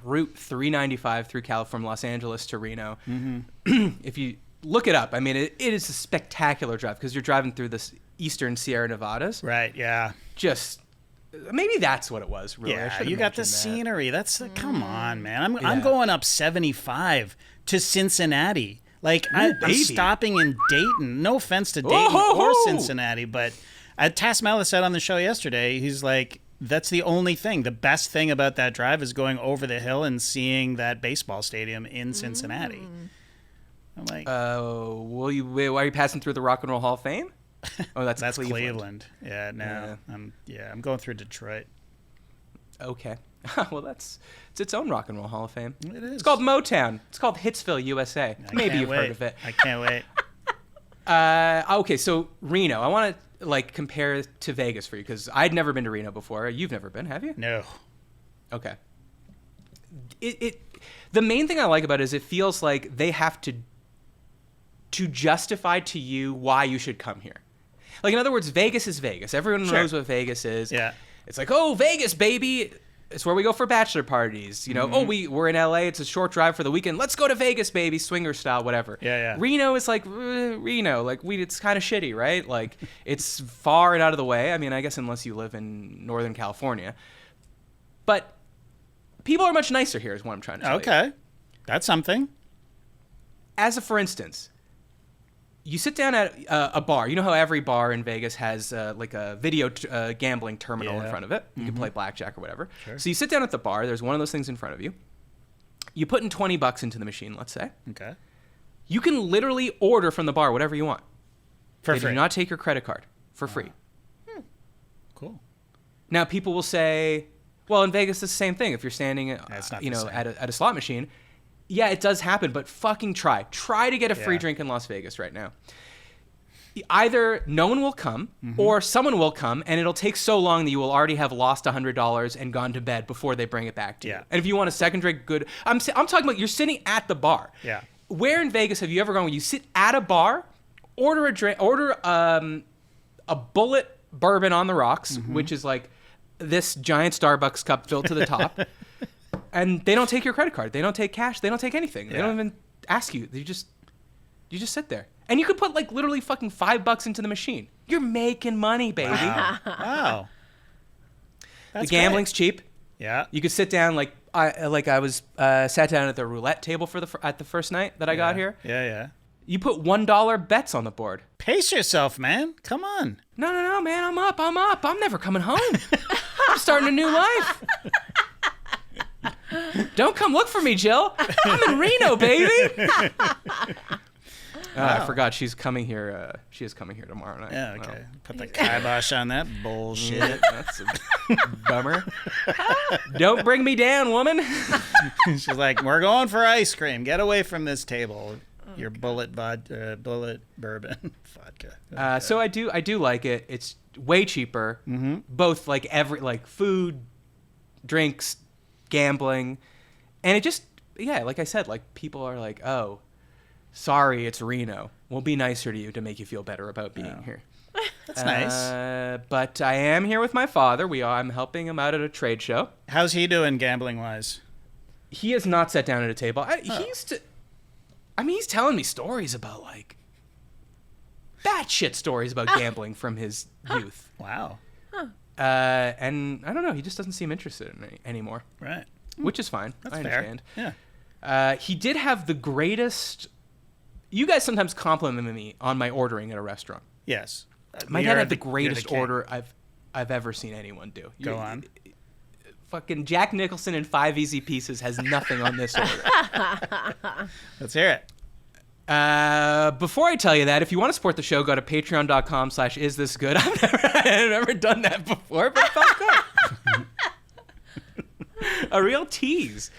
A: Route 395 through from Los Angeles to Reno.
C: Mm-hmm.
A: If you look it up. I mean, it is a spectacular drive because you're driving through this eastern Sierra Nevadas.
C: Right, yeah.
A: Just maybe that's what it was, really.
C: Yeah, you got the scenery. That's come on, man. I'm
A: Yeah.
C: going up 75 to Cincinnati. Like, I'm stopping in Dayton. No offense to Dayton or Cincinnati, but Tass Mellis said on the show yesterday, he's like, that's the only thing. The best thing about that drive is going over the hill and seeing that baseball stadium in Cincinnati. I'm like,
A: why are you passing through the Rock and Roll Hall of Fame? Oh, that's
C: Cleveland. Yeah, no. I'm going through Detroit.
A: Okay. Well, it's its own Rock and Roll Hall of Fame.
C: It is.
A: It's called Motown. It's called Hitsville, USA. Maybe you've heard of it.
C: I can't wait.
A: Okay, so Reno. I want to compare it to Vegas for you because I'd never been to Reno before. You've never been, have you?
C: No.
A: Okay. The main thing I like about it is it feels like they have to justify to you why you should come here. Like, in other words, Vegas is Vegas. Everyone knows what Vegas is.
C: Yeah.
A: It's like, oh, Vegas, baby. It's where we go for bachelor parties. You know, we're in LA. It's a short drive for the weekend. Let's go to Vegas, baby, swinger style, whatever.
C: Yeah.
A: Reno is like Reno. Like, it's kind of shitty, right? Like, it's far and out of the way. I mean, I guess unless you live in Northern California. But people are much nicer here is what I'm trying to tell you.
C: Okay. That's something.
A: As a for instance, you sit down at a bar. You know how every bar in Vegas has like a video gambling terminal in front of it. You can play blackjack or whatever.
C: Sure.
A: So you sit down at the bar. There's one of those things in front of you. You put in $20 into the machine, let's say.
C: Okay.
A: You can literally order from the bar whatever you want.
C: For
A: They
C: free.
A: do not take your credit card for free.
C: Cool.
A: Now, people will say, well, in Vegas, it's the same thing. If you're standing
C: That's not
A: you
C: the
A: know,
C: same.
A: at a slot machine, yeah, it does happen, but fucking try. Try to get a free drink in Las Vegas right now. Either no one will come or someone will come and it'll take so long that you will already have lost $100 and gone to bed before they bring it back to you. And if you want a second drink, good. I'm talking about you're sitting at the bar.
C: Yeah.
A: Where in Vegas have you ever gone where you sit at a bar, order a drink, order a bullet bourbon on the rocks, which is like this giant Starbucks cup filled to the top, and they don't take your credit card, they don't take cash, they don't take anything, they don't even ask you. You just sit there, and you could put like literally fucking $5 into the machine. You're making money, baby.
C: Wow.
A: The gambling's cheap.
C: Yeah.
A: You could sit down I was sat down at the roulette table at the first night that I got here.
C: Yeah.
A: You put $1 bets on the board.
C: Pace yourself, man. Come on.
A: No, man, I'm up. I'm never coming home. I'm starting a new life. Don't come look for me, Jill. I'm in Reno, baby. I forgot she's coming here. She is coming here tomorrow night.
C: Yeah, okay. Put the kibosh on that bullshit.
A: That's a bummer. Don't bring me down, woman.
C: She's like, we're going for ice cream. Get away from this table. Your bullet bourbon vodka.
A: So I do like it. It's way cheaper. Both like food, drinks, gambling, and it just like I said, like people are like, oh, sorry, it's Reno. We'll be nicer to you to make you feel better about being here.
C: That's nice.
A: But I am here with my father. I'm helping him out at a trade show.
C: How's he doing gambling wise?
A: He has not sat down at a table. He's telling me stories about batshit stories about gambling from his youth.
C: Wow.
A: And I don't know. He just doesn't seem interested in it anymore.
C: Right.
A: Which is fine.
C: That's
A: I understand.
C: fair. Yeah.
A: He did have the greatest. You guys sometimes compliment me on my ordering at a restaurant.
C: Yes.
A: My dad had the greatest order I've ever seen anyone do.
C: Go on.
A: Fucking Jack Nicholson in 5 Easy Pieces has nothing on this order.
C: Let's hear it.
A: Before I tell you that, if you want to support the show, go to patreon.com/isthisgood. I've never done that before, but it felt good. A real tease.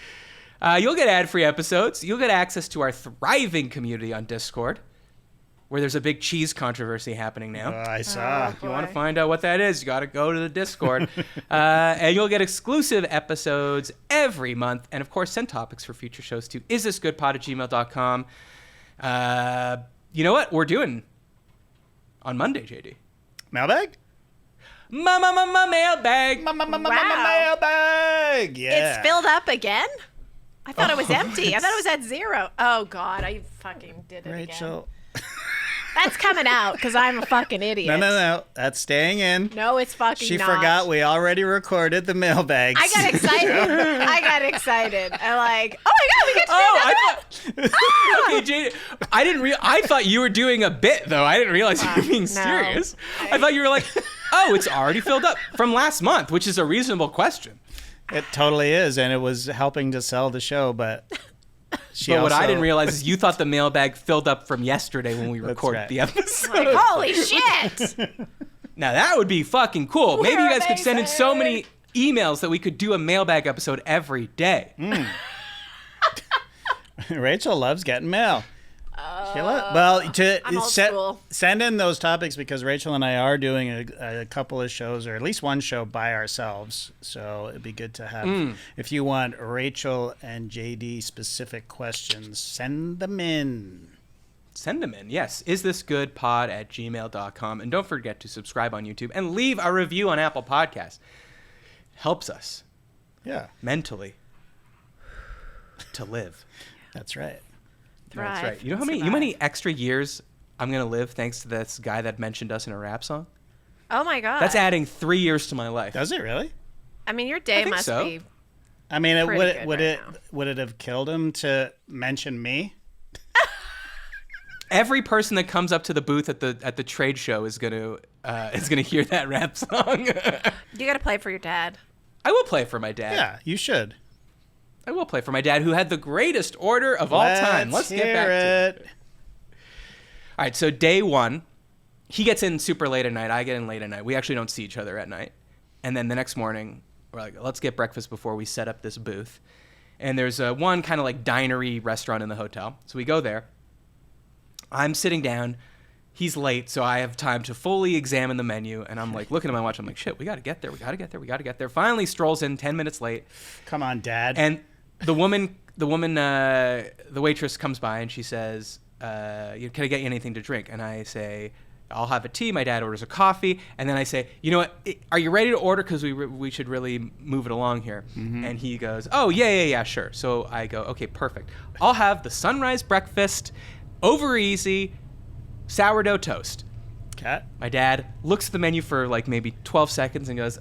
A: You'll get ad-free episodes. You'll get access to our thriving community on Discord, where there's a big cheese controversy happening now.
C: I saw.
A: If you want to find out what that is, you got to go to the Discord. And you'll get exclusive episodes every month. And, of course, send topics for future shows to isthisgoodpod@gmail.com. You know what we're doing on Monday, JD?
C: Mailbag?
A: Mailbag.
C: Mailbag. Yeah.
D: It's filled up again? I thought it was empty. I thought it was at 0. Oh, God. I fucking did it again.
C: Rachel.
D: That's coming out because I'm a fucking idiot.
C: No. That's staying in.
D: No, it's fucking
C: She
D: not.
C: forgot we already recorded the mailbags.
D: I got excited. I like, oh my God, we get to do another one.
A: Okay, Jade, I thought you were doing a bit, though. I didn't realize you were being serious. I thought you were like, oh, it's already filled up from last month, which is a reasonable question.
C: It totally is, and it was helping to sell the show, but
A: what I didn't realize is you thought the mailbag filled up from yesterday when we recorded the episode.
D: Like, holy shit!
A: Now that would be fucking cool. Maybe you guys could send in so
D: amazing.
A: many emails that we could do a mailbag episode every day.
C: Rachel loves getting mail.
D: I'm old school.
C: Send in those topics because Rachel and I are doing a couple of shows, or at least one show by ourselves. So it'd be good to have. If you want Rachel and JD specific questions, send them in.
A: Send them in, yes. isthisgoodpod@gmail.com. And don't forget to subscribe on YouTube and leave a review on Apple Podcasts. Helps us.
C: Yeah.
A: Mentally. To live.
C: That's right.
A: That's right. You know how many extra years I'm going to live thanks to this guy that mentioned us in a rap song?
D: Oh my God.
A: That's adding 3 years to my life.
C: Does it really?
D: I mean, your day must be.
C: I mean, would
D: now.
C: it have killed him to mention me?
A: Every person that comes up to the booth at the trade show is gonna hear that rap song.
D: You got to play for your dad.
A: I will play for my dad.
C: Yeah, you should.
A: I will play for my dad, who had the greatest order of all time. Let's get back to it. All right, so day 1, he gets in super late at night. I get in late at night. We actually don't see each other at night. And then the next morning, we're like, let's get breakfast before we set up this booth. And there's one kind of like dinery restaurant in the hotel. So we go there. I'm sitting down. He's late, so I have time to fully examine the menu. And I'm like looking at my watch. I'm like, shit, we got to get there. We got to get there. Finally strolls in 10 minutes late.
C: Come on, Dad.
A: And the waitress comes by and she says, can I get you anything to drink? And I say, I'll have a tea. My dad orders a coffee. And then I say, you know what? Are you ready to order? Because we should really move it along here. Mm-hmm. And he goes, oh, yeah, sure. So I go, okay, perfect. I'll have the sunrise breakfast, over easy, sourdough toast.
C: Okay.
A: My dad looks at the menu for like maybe 12 seconds and goes,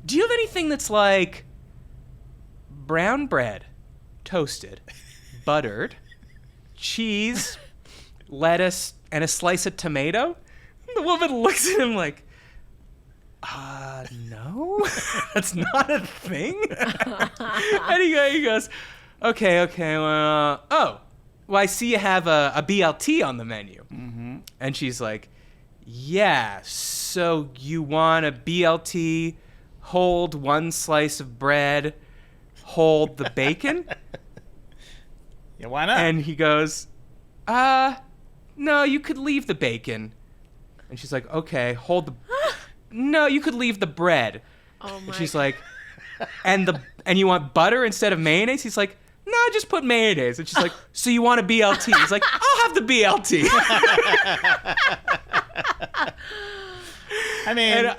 A: do you have anything that's like brown bread, toasted, buttered, cheese, lettuce, and a slice of tomato? And the woman looks at him like, no, that's not a thing. And he goes, okay, well, I see you have a BLT on the menu. Mm-hmm. And she's like, yeah, so you want a BLT, hold one slice of bread, hold the bacon?
C: Yeah, why not?
A: And he goes, no, you could leave the bacon. And she's like, okay, hold the... No, you could leave the bread.
D: Oh my.
A: And she's like, and you want butter instead of mayonnaise? He's like, no, just put mayonnaise. And she's like, so you want a BLT? He's like, I'll have the BLT.
C: I mean,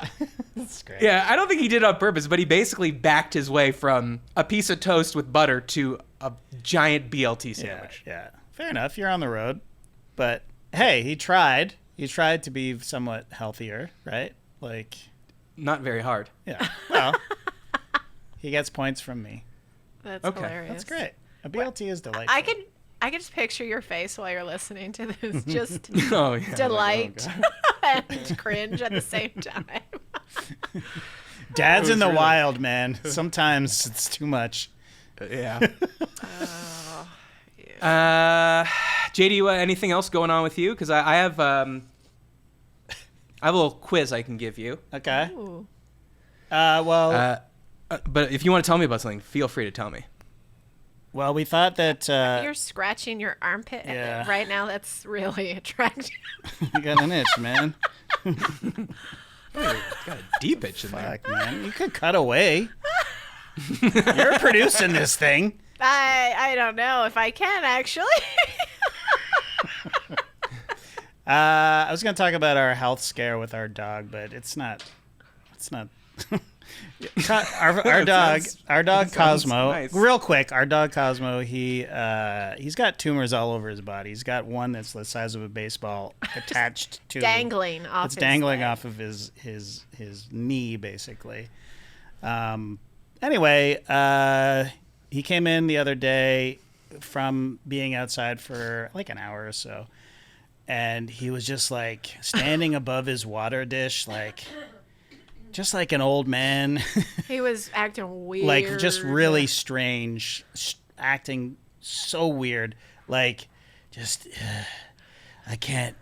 C: that's great.
A: Yeah, I don't think he did it on purpose, but he basically backed his way from a piece of toast with butter to a giant BLT sandwich.
C: Yeah. Fair enough. You're on the road. But hey, he tried. He tried to be somewhat healthier, right? Like,
A: not very hard.
C: Yeah. Well, he gets points from me.
D: That's
A: Okay.
D: hilarious.
C: That's great. A BLT is delightful.
D: I could just picture your face while you're listening to this. Just
A: Oh, yeah.
D: delight and cringe at the same time.
C: Dad's in the wild, man. Sometimes it's too much.
A: Yeah. JD, anything else going on with you? Because I have a little quiz I can give you.
C: Okay.
D: Ooh.
C: Well,
A: But if you want to tell me about something, feel free to tell me.
C: well, we thought that
D: You're scratching your armpit
C: yeah.
D: right now. That's really attractive.
C: you got an itch, man.
A: Got a deep itch in there.
C: Fuck, man. You could cut away. You're producing this thing.
D: I don't know if I can actually.
C: I was going to talk about our health scare with our dog, but it's not Our dog Cosmo.
A: Nice.
C: Real quick, our dog Cosmo. He's got tumors all over his body. He's got one that's the size of a baseball attached to
D: dangling off.
C: It's dangling
D: leg.
C: off of his knee, basically. Anyway, he came in the other day from being outside for like an hour or so, and he was just like standing above his water dish, like. Just like an old man.
D: He was acting weird.
C: Like, just really strange. Acting so weird. Like, just, I can't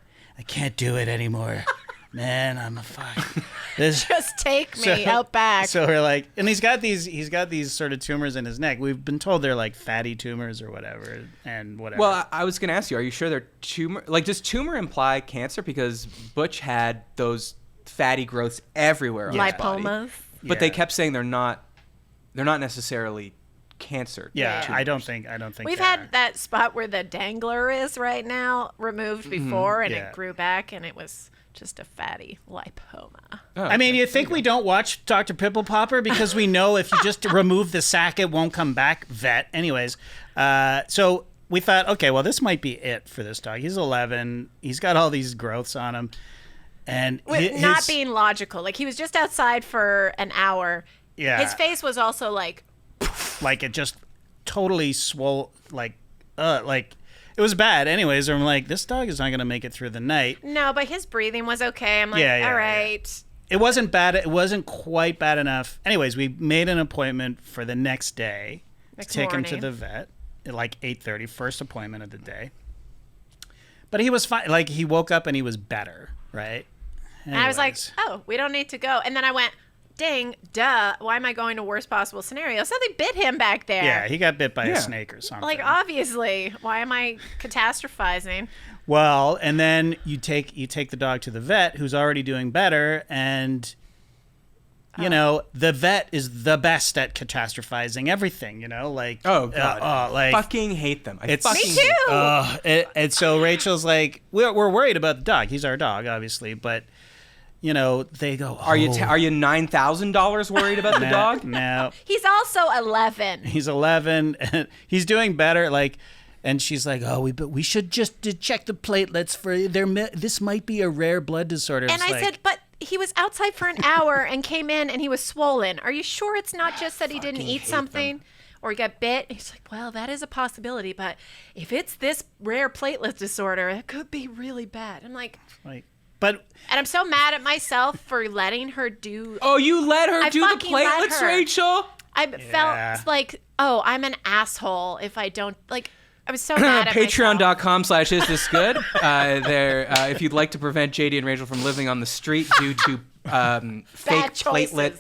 C: do it anymore. Man, I'm a fuck.
D: Just take me out back.
C: So we're like, and he's got these sort of tumors in his neck. We've been told they're like fatty tumors or whatever, and whatever.
A: Well, I was going to ask you, are you sure they're tumor? Like, does tumor imply cancer? Because Butch had those fatty growths everywhere on his body.
D: Lipomas.
A: But they kept saying they're not necessarily cancer.
C: Yeah,
A: tumors.
C: I don't think
D: We've
C: they
D: had
C: are.
D: that spot where the dangler is right now removed before, and
C: Yeah.
D: it grew back, and it was just a fatty lipoma.
A: Oh,
C: I mean, you think we don't watch Dr. Pimple Popper because we know if you just remove the sac, it won't come back. Vet. Anyways, so we thought, okay, well, this might be it for this dog. He's 11. He's got all these growths on him. And
D: Not being logical. Like, he was just outside for an hour.
C: Yeah.
D: His face was also like
C: it just totally swole, like it was bad. Anyways, I'm like, this dog is not going to make it through the night.
D: no, but his breathing was okay. I'm like,
C: Yeah,
D: all right.
C: It wasn't bad. It wasn't quite bad enough. Anyways, we made an appointment for the next day to take him to
D: morning.
C: the vet at like 8:30, first appointment of the day. But he was fine. Like, he woke up and he was better, right?
D: And I was like,
C: Anyways.
D: oh, we don't need to go. And then I went, dang, duh. Why am I going to worst possible scenario? Something bit him back there.
C: Yeah, he got bit by
A: Yeah.
C: a snake or something.
D: Like, obviously. Why am I catastrophizing?
C: Well, and then you take the dog to the vet, who's already doing better, and you know, the vet is the best at catastrophizing everything. You know, like
A: Oh god,
C: like
A: fucking hate them. I
C: it's
A: fucking
D: Me too.
C: and so Rachel's like, we're worried about the dog. He's our dog, obviously, but you know, they go,
A: Are you $9,000 worried about the dog?
C: No,
D: He's also 11.
C: he's 11. And he's doing better. Like, and she's like, oh, but we should just check the platelets for this might be a rare blood disorder.
D: And
C: It's
D: I
C: like,
D: said, but he was outside for an hour and came in and he was swollen. Are you sure it's not just that he didn't
A: Fucking
D: eat
A: hate
D: something or he got bit? And he's like, well, that is a possibility. But if it's this rare platelet disorder, it could be really bad. I'm like,
C: but
D: and I'm so mad at myself for letting her do.
A: Oh, you let her
D: I
A: do the
D: fucking let
A: platelets,
D: her.
A: Rachel?
D: I
C: Yeah.
D: felt like, oh, I'm an asshole if I don't like. I was so mad at myself.
A: Patreon.com/isthisgood. If you'd like to prevent JD and Rachel from living on the street due to fake
D: choices.
A: platelet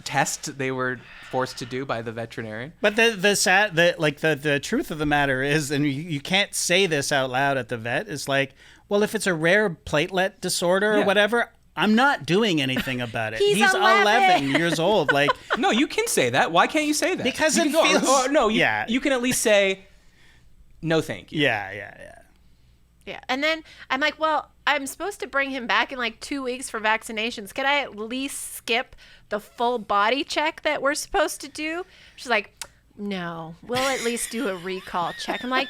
A: test they were forced to do by the veterinarian.
C: But the truth of the matter is, and you can't say this out loud at the vet, is like, well, if it's a rare platelet disorder or
A: Yeah.
C: whatever, I'm not doing anything about it.
D: He's
C: 11 years old. Like,
A: No, you can say that. Why can't you say that?
C: Because
A: you
C: it
A: can go,
C: feels-
A: oh, no,
C: Yeah.
A: you can at least say, no thank you.
C: yeah.
D: Yeah. And then I'm like, well, I'm supposed to bring him back in like 2 weeks for vaccinations. Could I at least skip the full body check that we're supposed to do? She's like, no, we'll at least do a recall check. I'm like,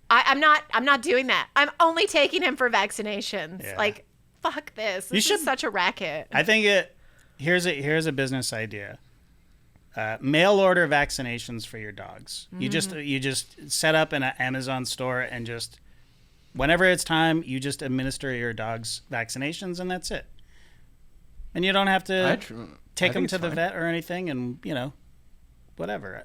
D: I'm not doing that. I'm only taking him for vaccinations.
C: Yeah.
D: Like, fuck this. This
C: should-
D: is such a racket.
C: I think here's a business idea. Mail order vaccinations for your dogs.
D: Mm-hmm.
C: You just set up an Amazon store and just whenever it's time, you just administer your dog's vaccinations and that's it. And you don't have to take them to the vet or anything, and you know, whatever.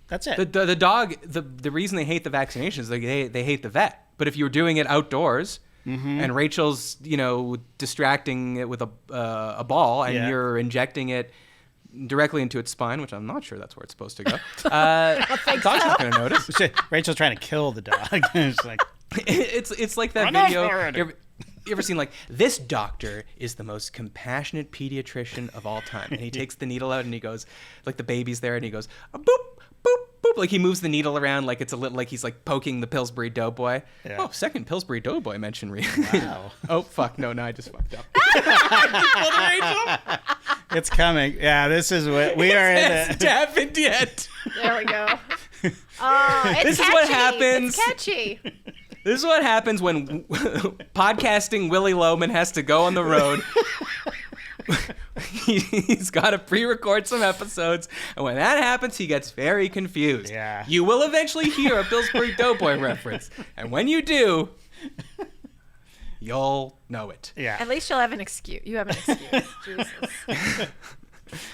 C: That's it.
A: The dog, the reason they hate the vaccinations, they hate the vet. But if you were doing it outdoors, and Rachel's, you know, distracting it with a ball, and you're injecting it directly into its spine, which I'm not sure that's where it's supposed to go. The dog's not going to notice.
C: Rachel's trying to kill the dog. It's like,
A: It's like that video. You ever seen like, this doctor is the most compassionate pediatrician of all time, and he takes the needle out and he goes, like the baby's there and he goes, boop boop boop boop. Like he moves the needle around like it's a little like he's like poking the Pillsbury Doughboy.
C: Yeah.
A: Oh, second Pillsbury Doughboy mention.
C: Wow.
A: Oh fuck, no, I just fucked up. I just pulled a Rachel.
C: It's coming. Yeah, this is what we are in.
A: Hasn't happened yet.
D: There we go. Oh, it's
A: This is
D: catchy.
A: what happens.
D: It's catchy.
A: This is what happens when podcasting Willie Loman has to go on the road. He's got to pre-record some episodes, and when that happens, he gets very confused.
C: Yeah.
A: You will eventually hear a Pillsbury Doughboy reference, and when you do, you'll know it.
C: Yeah.
D: At least you'll have an excuse. You have an excuse. Jesus.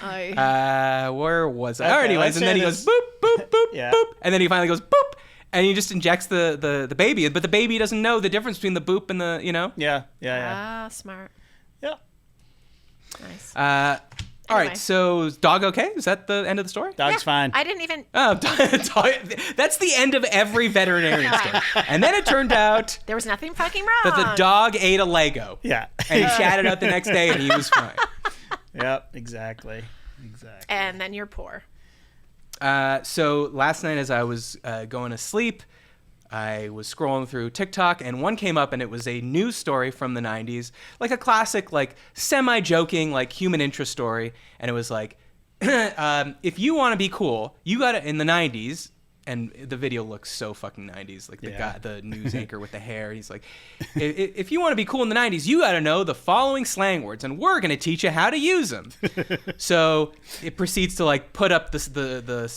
A: Where was I?
C: Okay,
A: Oh, anyways,
C: let's
A: and then
C: say
A: he goes
C: this-
A: boop, boop, boop,
C: Yeah.
A: boop, and then he finally goes boop, and he just injects the baby, but the baby doesn't know the difference between the boop and the,
C: Yeah.
D: Ah, smart.
C: Yeah.
D: Nice.
A: All
D: Anyway.
A: right, so is dog okay? Is that the end of the story?
C: Dog's fine.
D: I didn't even.
A: Oh, that's the end of every veterinarian story. And then it turned out
D: There was nothing fucking wrong.
A: that the dog ate a Lego.
C: Yeah.
A: And he chatted out the next day and he was fine.
C: Yep. Exactly.
D: And then you're poor.
A: So last night as I was going to sleep, I was scrolling through TikTok and one came up and it was a news story from the 90s, like a classic, like semi-joking, like human interest story. And it was like, if you want to be cool, you got to, in the 90s, and the video looks so fucking 90s, like the
C: Yeah.
A: guy, the news anchor with the hair, he's like, if you want to be cool in the 90s, you got to know the following slang words, and we're going to teach you how to use them. So it proceeds to like put up the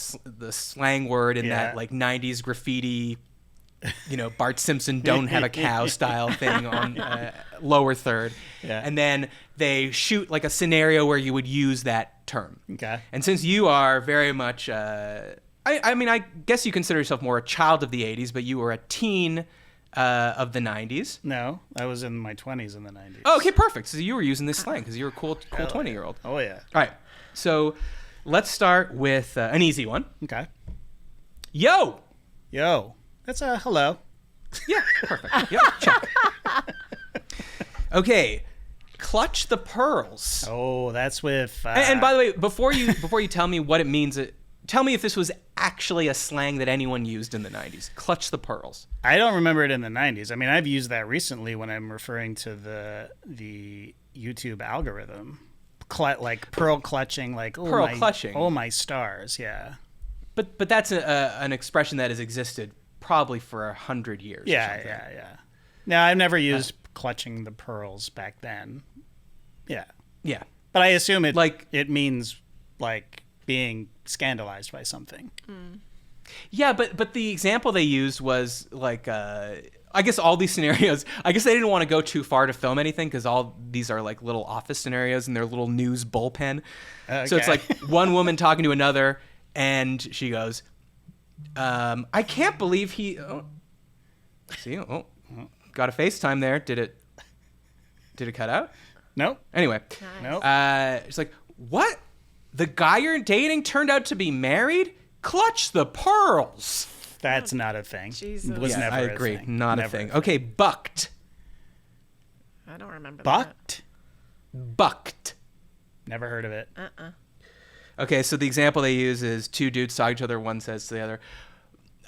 A: slang word in that like 90s graffiti, Bart Simpson don't have a cow style thing on lower third.
C: Yeah.
A: And then they shoot like a scenario where you would use that term.
C: Okay.
A: And since you are very much, I mean, I guess you consider yourself more a child of the 80s, but you were a teen of the 90s.
C: No, I was in my 20s in the 90s.
A: Oh, okay, perfect. So you were using this slang because you were a cool 20-year-old.
C: Oh, yeah.
A: All right. So let's start with an easy one.
C: Okay.
A: Yo!
C: Yo. That's a hello.
A: Yeah, perfect. Yep, check. Okay, clutch the pearls.
C: Oh, that's with.
A: And by the way, before you tell me what it means, tell me if this was actually a slang that anyone used in the 90s. Clutch the pearls.
C: I don't remember it in the 90s. I mean, I've used that recently when I'm referring to the YouTube algorithm. Like pearl clutching, like oh
A: Pearl
C: my,
A: clutching.
C: Oh my stars, yeah.
A: But that's an expression that has existed probably for 100 years. or
C: Yeah,
A: something.
C: yeah. No, I've never used clutching the pearls back then. Yeah.
A: Yeah.
C: But I assume it
A: Like-
C: it means like being scandalized by something.
A: Yeah, but the example they used was like I guess all these scenarios, I guess they didn't want to go too far to film anything because all these are like little office scenarios and they're little news bullpen. So it's
C: Okay.
A: like one woman talking to another and she goes, I can't believe he... Oh, see? Oh, got a FaceTime there. Did it cut out?
C: Nope.
A: Anyway.
C: Nope.
A: It's like, what? The guy you're dating turned out to be married? Clutch the pearls.
C: That's not a thing.
D: Jesus.
C: Was
A: Yeah,
C: never
A: I
C: a
A: agree.
C: thing.
A: Not
C: Never
A: a thing. Okay, bucked.
D: I don't remember
C: Bucked?
A: Bucked.
C: Never heard of it.
D: that.
A: Okay, so the example they use is two dudes talking to each other. One says to the other,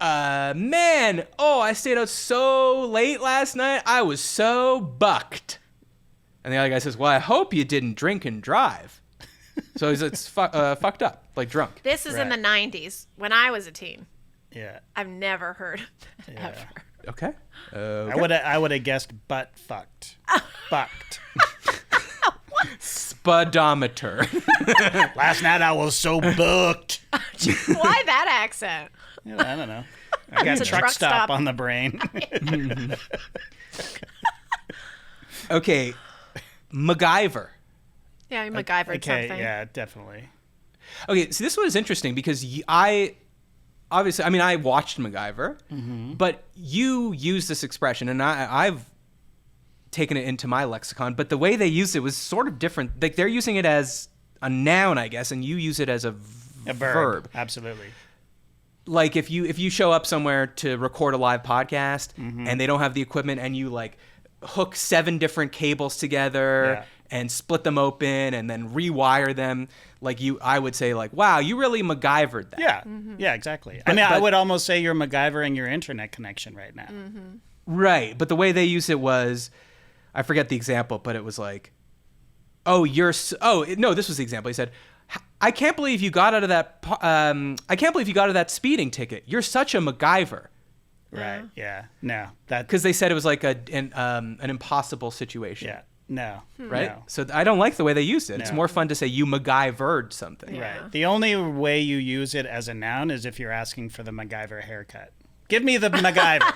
A: man, I stayed out so late last night. I was so bucked. And the other guy says, well, I hope you didn't drink and drive. So it's fucked up, like drunk.
D: This is in the 90s when I was a teen.
C: Yeah.
D: I've never heard of it, ever.
A: Okay.
C: I would have guessed butt fucked. Bucked.
A: Speedometer.
C: Last night I was so booked.
D: Why that accent?
C: Yeah, I don't know. I got
D: It's a
C: truck
D: truck
C: stop
D: stop.
C: on the brain.
A: Okay. MacGyver.
D: Yeah, you MacGyvered
C: Okay,
D: something.
C: yeah, definitely.
A: Okay, so this one is interesting because I watched MacGyver, but you use this expression, and I've taken it into my lexicon. But the way they used it was sort of different. Like they're using it as a noun, I guess, and you use it as a verb.
C: Absolutely.
A: Like if you show up somewhere to record a live podcast and they don't have the equipment, and you like hook 7 different cables together and split them open and then rewire them. Like I would say like, wow, you really MacGyvered that.
C: Yeah, yeah, exactly. I would almost say you're MacGyvering your internet connection right now.
A: Right, but the way they used it was, I forget the example, but it was like, no, this was the example. He said, I can't believe you got out of that. I can't believe you got out of that speeding ticket. You're such a MacGyver.
C: Right. Yeah. No. That.
A: Because they said it was like an impossible situation.
C: Yeah. No.
A: Right.
C: No.
A: So I don't like the way they used it. It's
C: No.
A: more fun to say you MacGyvered something.
D: Yeah.
C: Right. The only way you use it as a noun is if you're asking for the MacGyver haircut. Give me the MacGyver.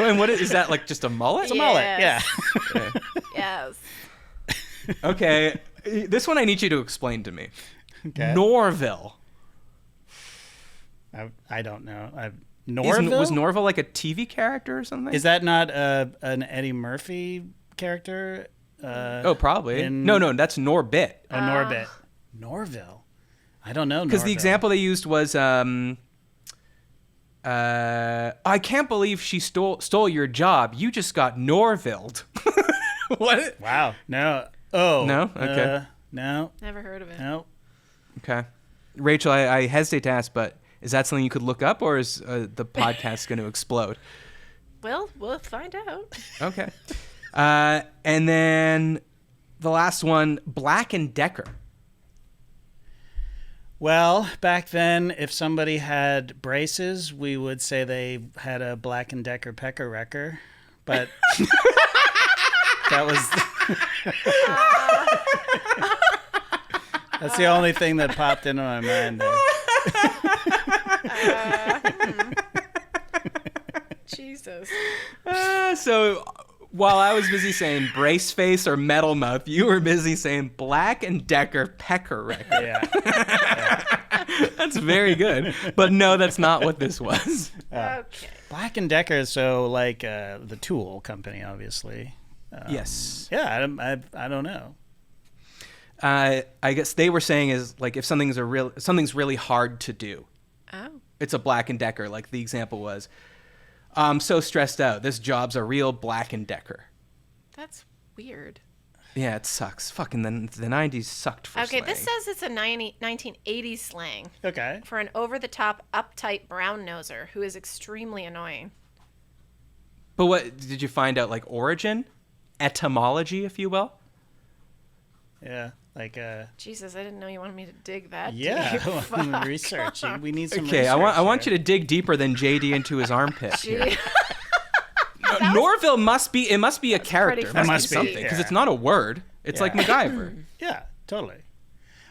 A: And what is that, like just a mullet?
C: It's a mullet. Yeah.
D: Yes.
A: Okay. This one I need you to explain to me.
C: Okay.
A: Norville.
C: I don't know. Norville?
A: Was Norville like a TV character or something?
C: Is that not an Eddie Murphy character?
A: Probably. No, that's Norbit.
C: Oh, Norbit. Norville. I don't know.
A: Because the example they used was, I can't believe she stole your job. You just got Norville'd. What?
C: Wow. No. Oh.
A: No? Okay.
C: No.
D: Never heard of it.
C: No.
A: Okay. Rachel, I hesitate to ask, but is that something you could look up, or is the podcast going to explode?
D: Well, we'll find out.
A: Okay. And then the last one, Black & Decker.
C: Well, back then, if somebody had braces, we would say they had a Black & Decker pecker wrecker. But that was... That's the only thing that popped into my mind there.
D: Jesus.
A: So while I was busy saying brace face or metal mouth, you were busy saying Black & Decker pecker wrecker.
C: Yeah.
A: That's very good. But no, that's not what this was.
D: Okay.
C: Black & Decker, so like the tool company, obviously.
A: Yes.
C: Yeah, I don't know.
A: I guess they were saying is like if something's really hard to do,
D: Oh.
A: it's a Black & Decker. Like the example was, I'm so stressed out. This job's a real Black & Decker.
D: That's weird.
A: Yeah, it sucks. Fucking the 90s sucked for
D: Okay,
A: slang.
D: this says it's a 1980s slang
C: Okay.
D: for an over-the-top, uptight brown noser who is extremely annoying.
A: But what did you find out? Like origin, etymology, if you will.
C: Yeah, like
D: Jesus, I didn't know you wanted me to dig that deep.
C: yeah, research. We need some
A: Okay,
C: research.
A: I want you to dig deeper than JD into his armpit. here.
D: Gee.
A: Norville must be a character.
D: pretty
A: It must
C: fucking
A: be
C: deep,
A: something because
C: yeah.
A: it's not a word. It's like
C: Yeah.
A: MacGyver.
C: Yeah, totally.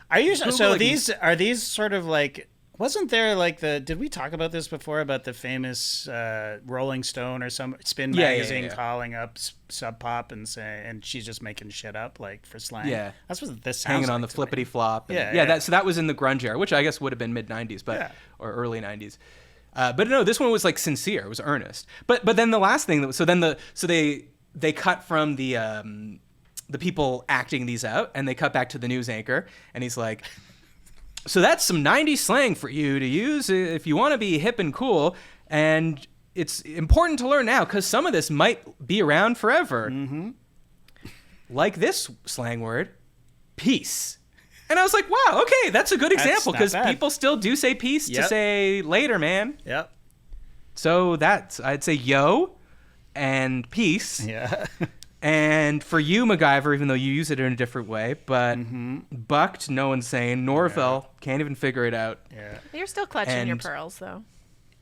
C: Are you
A: Google,
C: so
A: like,
C: are these sort of like wasn't there like did we talk about this before about the famous Rolling Stone or some Spin
A: Yeah,
C: magazine
A: yeah.
C: calling up Sub Pop and she's just making shit up like for slang?
A: Yeah.
C: That's what this sounds
A: Hanging on
C: like
A: the
C: to me.
A: flippity flop.
C: Yeah, yeah.
A: So that was in the grunge era, which I guess would have been mid 90s,
C: Yeah.
A: or early 90s. But no, this one was like sincere. It was earnest. But then the last thing they cut from the people acting these out, and they cut back to the news anchor, and he's like, so that's some 90s slang for you to use if you want to be hip and cool, and it's important to learn now because some of this might be around forever. Mm-hmm. Like this slang word, peace. And I was like, wow, okay, that's a good example
C: not
A: because
C: bad.
A: people still do say peace to
C: Yep.
A: say later, man.
C: Yep.
A: So I'd say yo and peace.
C: Yeah.
A: And for you, MacGyver, even though you use it in a different way, but bucked, no one's saying. Norville, can't even figure it out.
C: Yeah.
D: You're still clutching your
A: And-
D: pearls, though.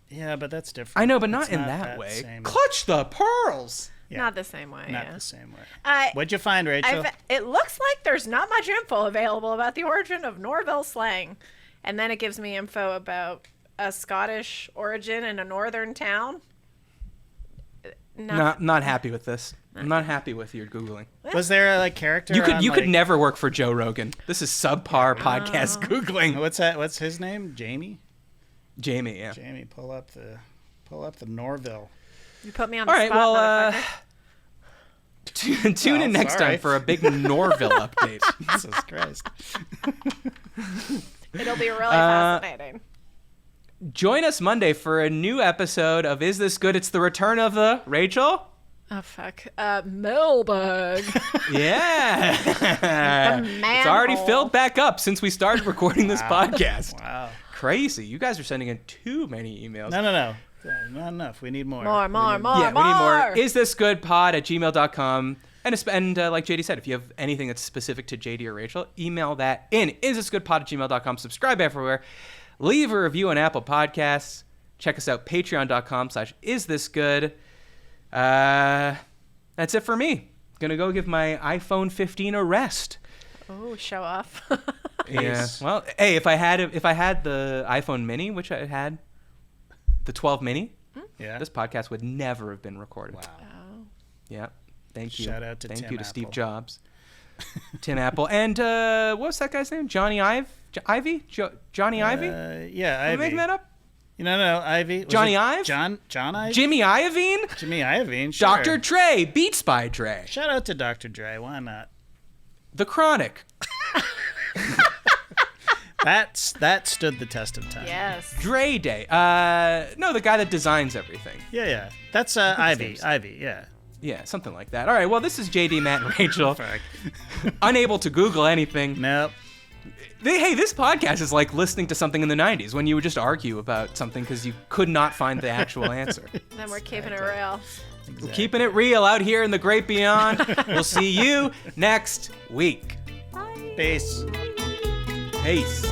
C: Yeah, but that's different.
A: I know, but not
C: It's
A: in that way.
C: same-
A: Clutch the pearls.
C: Yeah.
D: Not the same way.
C: Not
D: yeah.
C: the same way. What'd you find, Rachel?
D: It looks like there's not much info available about the origin of Norville slang. And then it gives me info about a Scottish origin in a northern town.
A: Not happy with this. I'm not happy with your Googling.
C: Was there a character?
A: You
C: on,
A: could
C: like-
A: never work for Joe Rogan. This is subpar podcast Googling.
C: What's that? What's his name? Jamie.
A: Jamie, yeah.
C: Jamie, pull up the Norville.
D: You put me on the
A: All right,
D: spot,
A: well,
D: motherfucker.
A: tune in next
C: sorry.
A: time for a big Norville update.
C: Jesus Christ.
D: It'll be really fascinating.
A: Join us Monday for a new episode of Is This Good? It's the return of the Rachel.
D: Oh, fuck. Mailbag.
A: Yeah. It's
D: manhole.
A: already filled back up since we started recording this podcast.
C: Wow.
A: Crazy. You guys are sending in too many emails.
C: No. Not enough. We need more.
D: More.
A: Yeah, we need more. isthisgoodpod@gmail.com. And like JD said, if you have anything that's specific to JD or Rachel, email that in. isthisgoodpod@gmail.com. Subscribe everywhere. Leave a review on Apple Podcasts. Check us out, patreon.com/isthisgood. That's it for me. Gonna go give my iPhone 15 a rest.
D: Oh, show off.
A: Yeah. Well, hey, if I had the iPhone Mini, which I had, the 12 Mini,
C: Yeah.
A: this podcast would never have been recorded.
C: Wow.
D: Oh.
A: Yeah. Thank you.
C: Shout out to
A: Thank
C: Tim
A: you to Steve
C: Apple.
A: Jobs. Tim Apple. And what's that guy's name? Johnny Ivy? Johnny Ivy?
C: Yeah,
A: Am I
C: Ivy.
A: making that up?
C: No, Ivy. Was
A: Johnny
C: it
A: Ive?
C: John Ive?
A: Jimmy Iovine?
C: Jimmy Iovine, sure.
A: Dr. Dre. Beats by Dre.
C: Shout out to Dr. Dre. Why not?
A: The Chronic.
C: That stood the test of time.
D: Yes.
A: Dre Day. No, the guy that designs everything.
C: Yeah. That's Ivy.
A: name's-
C: Ivy, yeah.
A: Yeah, something like that. All right, well, this is JD, Matt, and Rachel.
C: Fuck.
A: Unable to Google anything.
C: Nope.
A: Hey, this podcast is like listening to something in the 90s when you would just argue about something because you could not find the actual answer.
D: Then we're keeping it real.
A: We're keeping it real out here in the great beyond. We'll see you next week.
C: Peace.
A: Peace.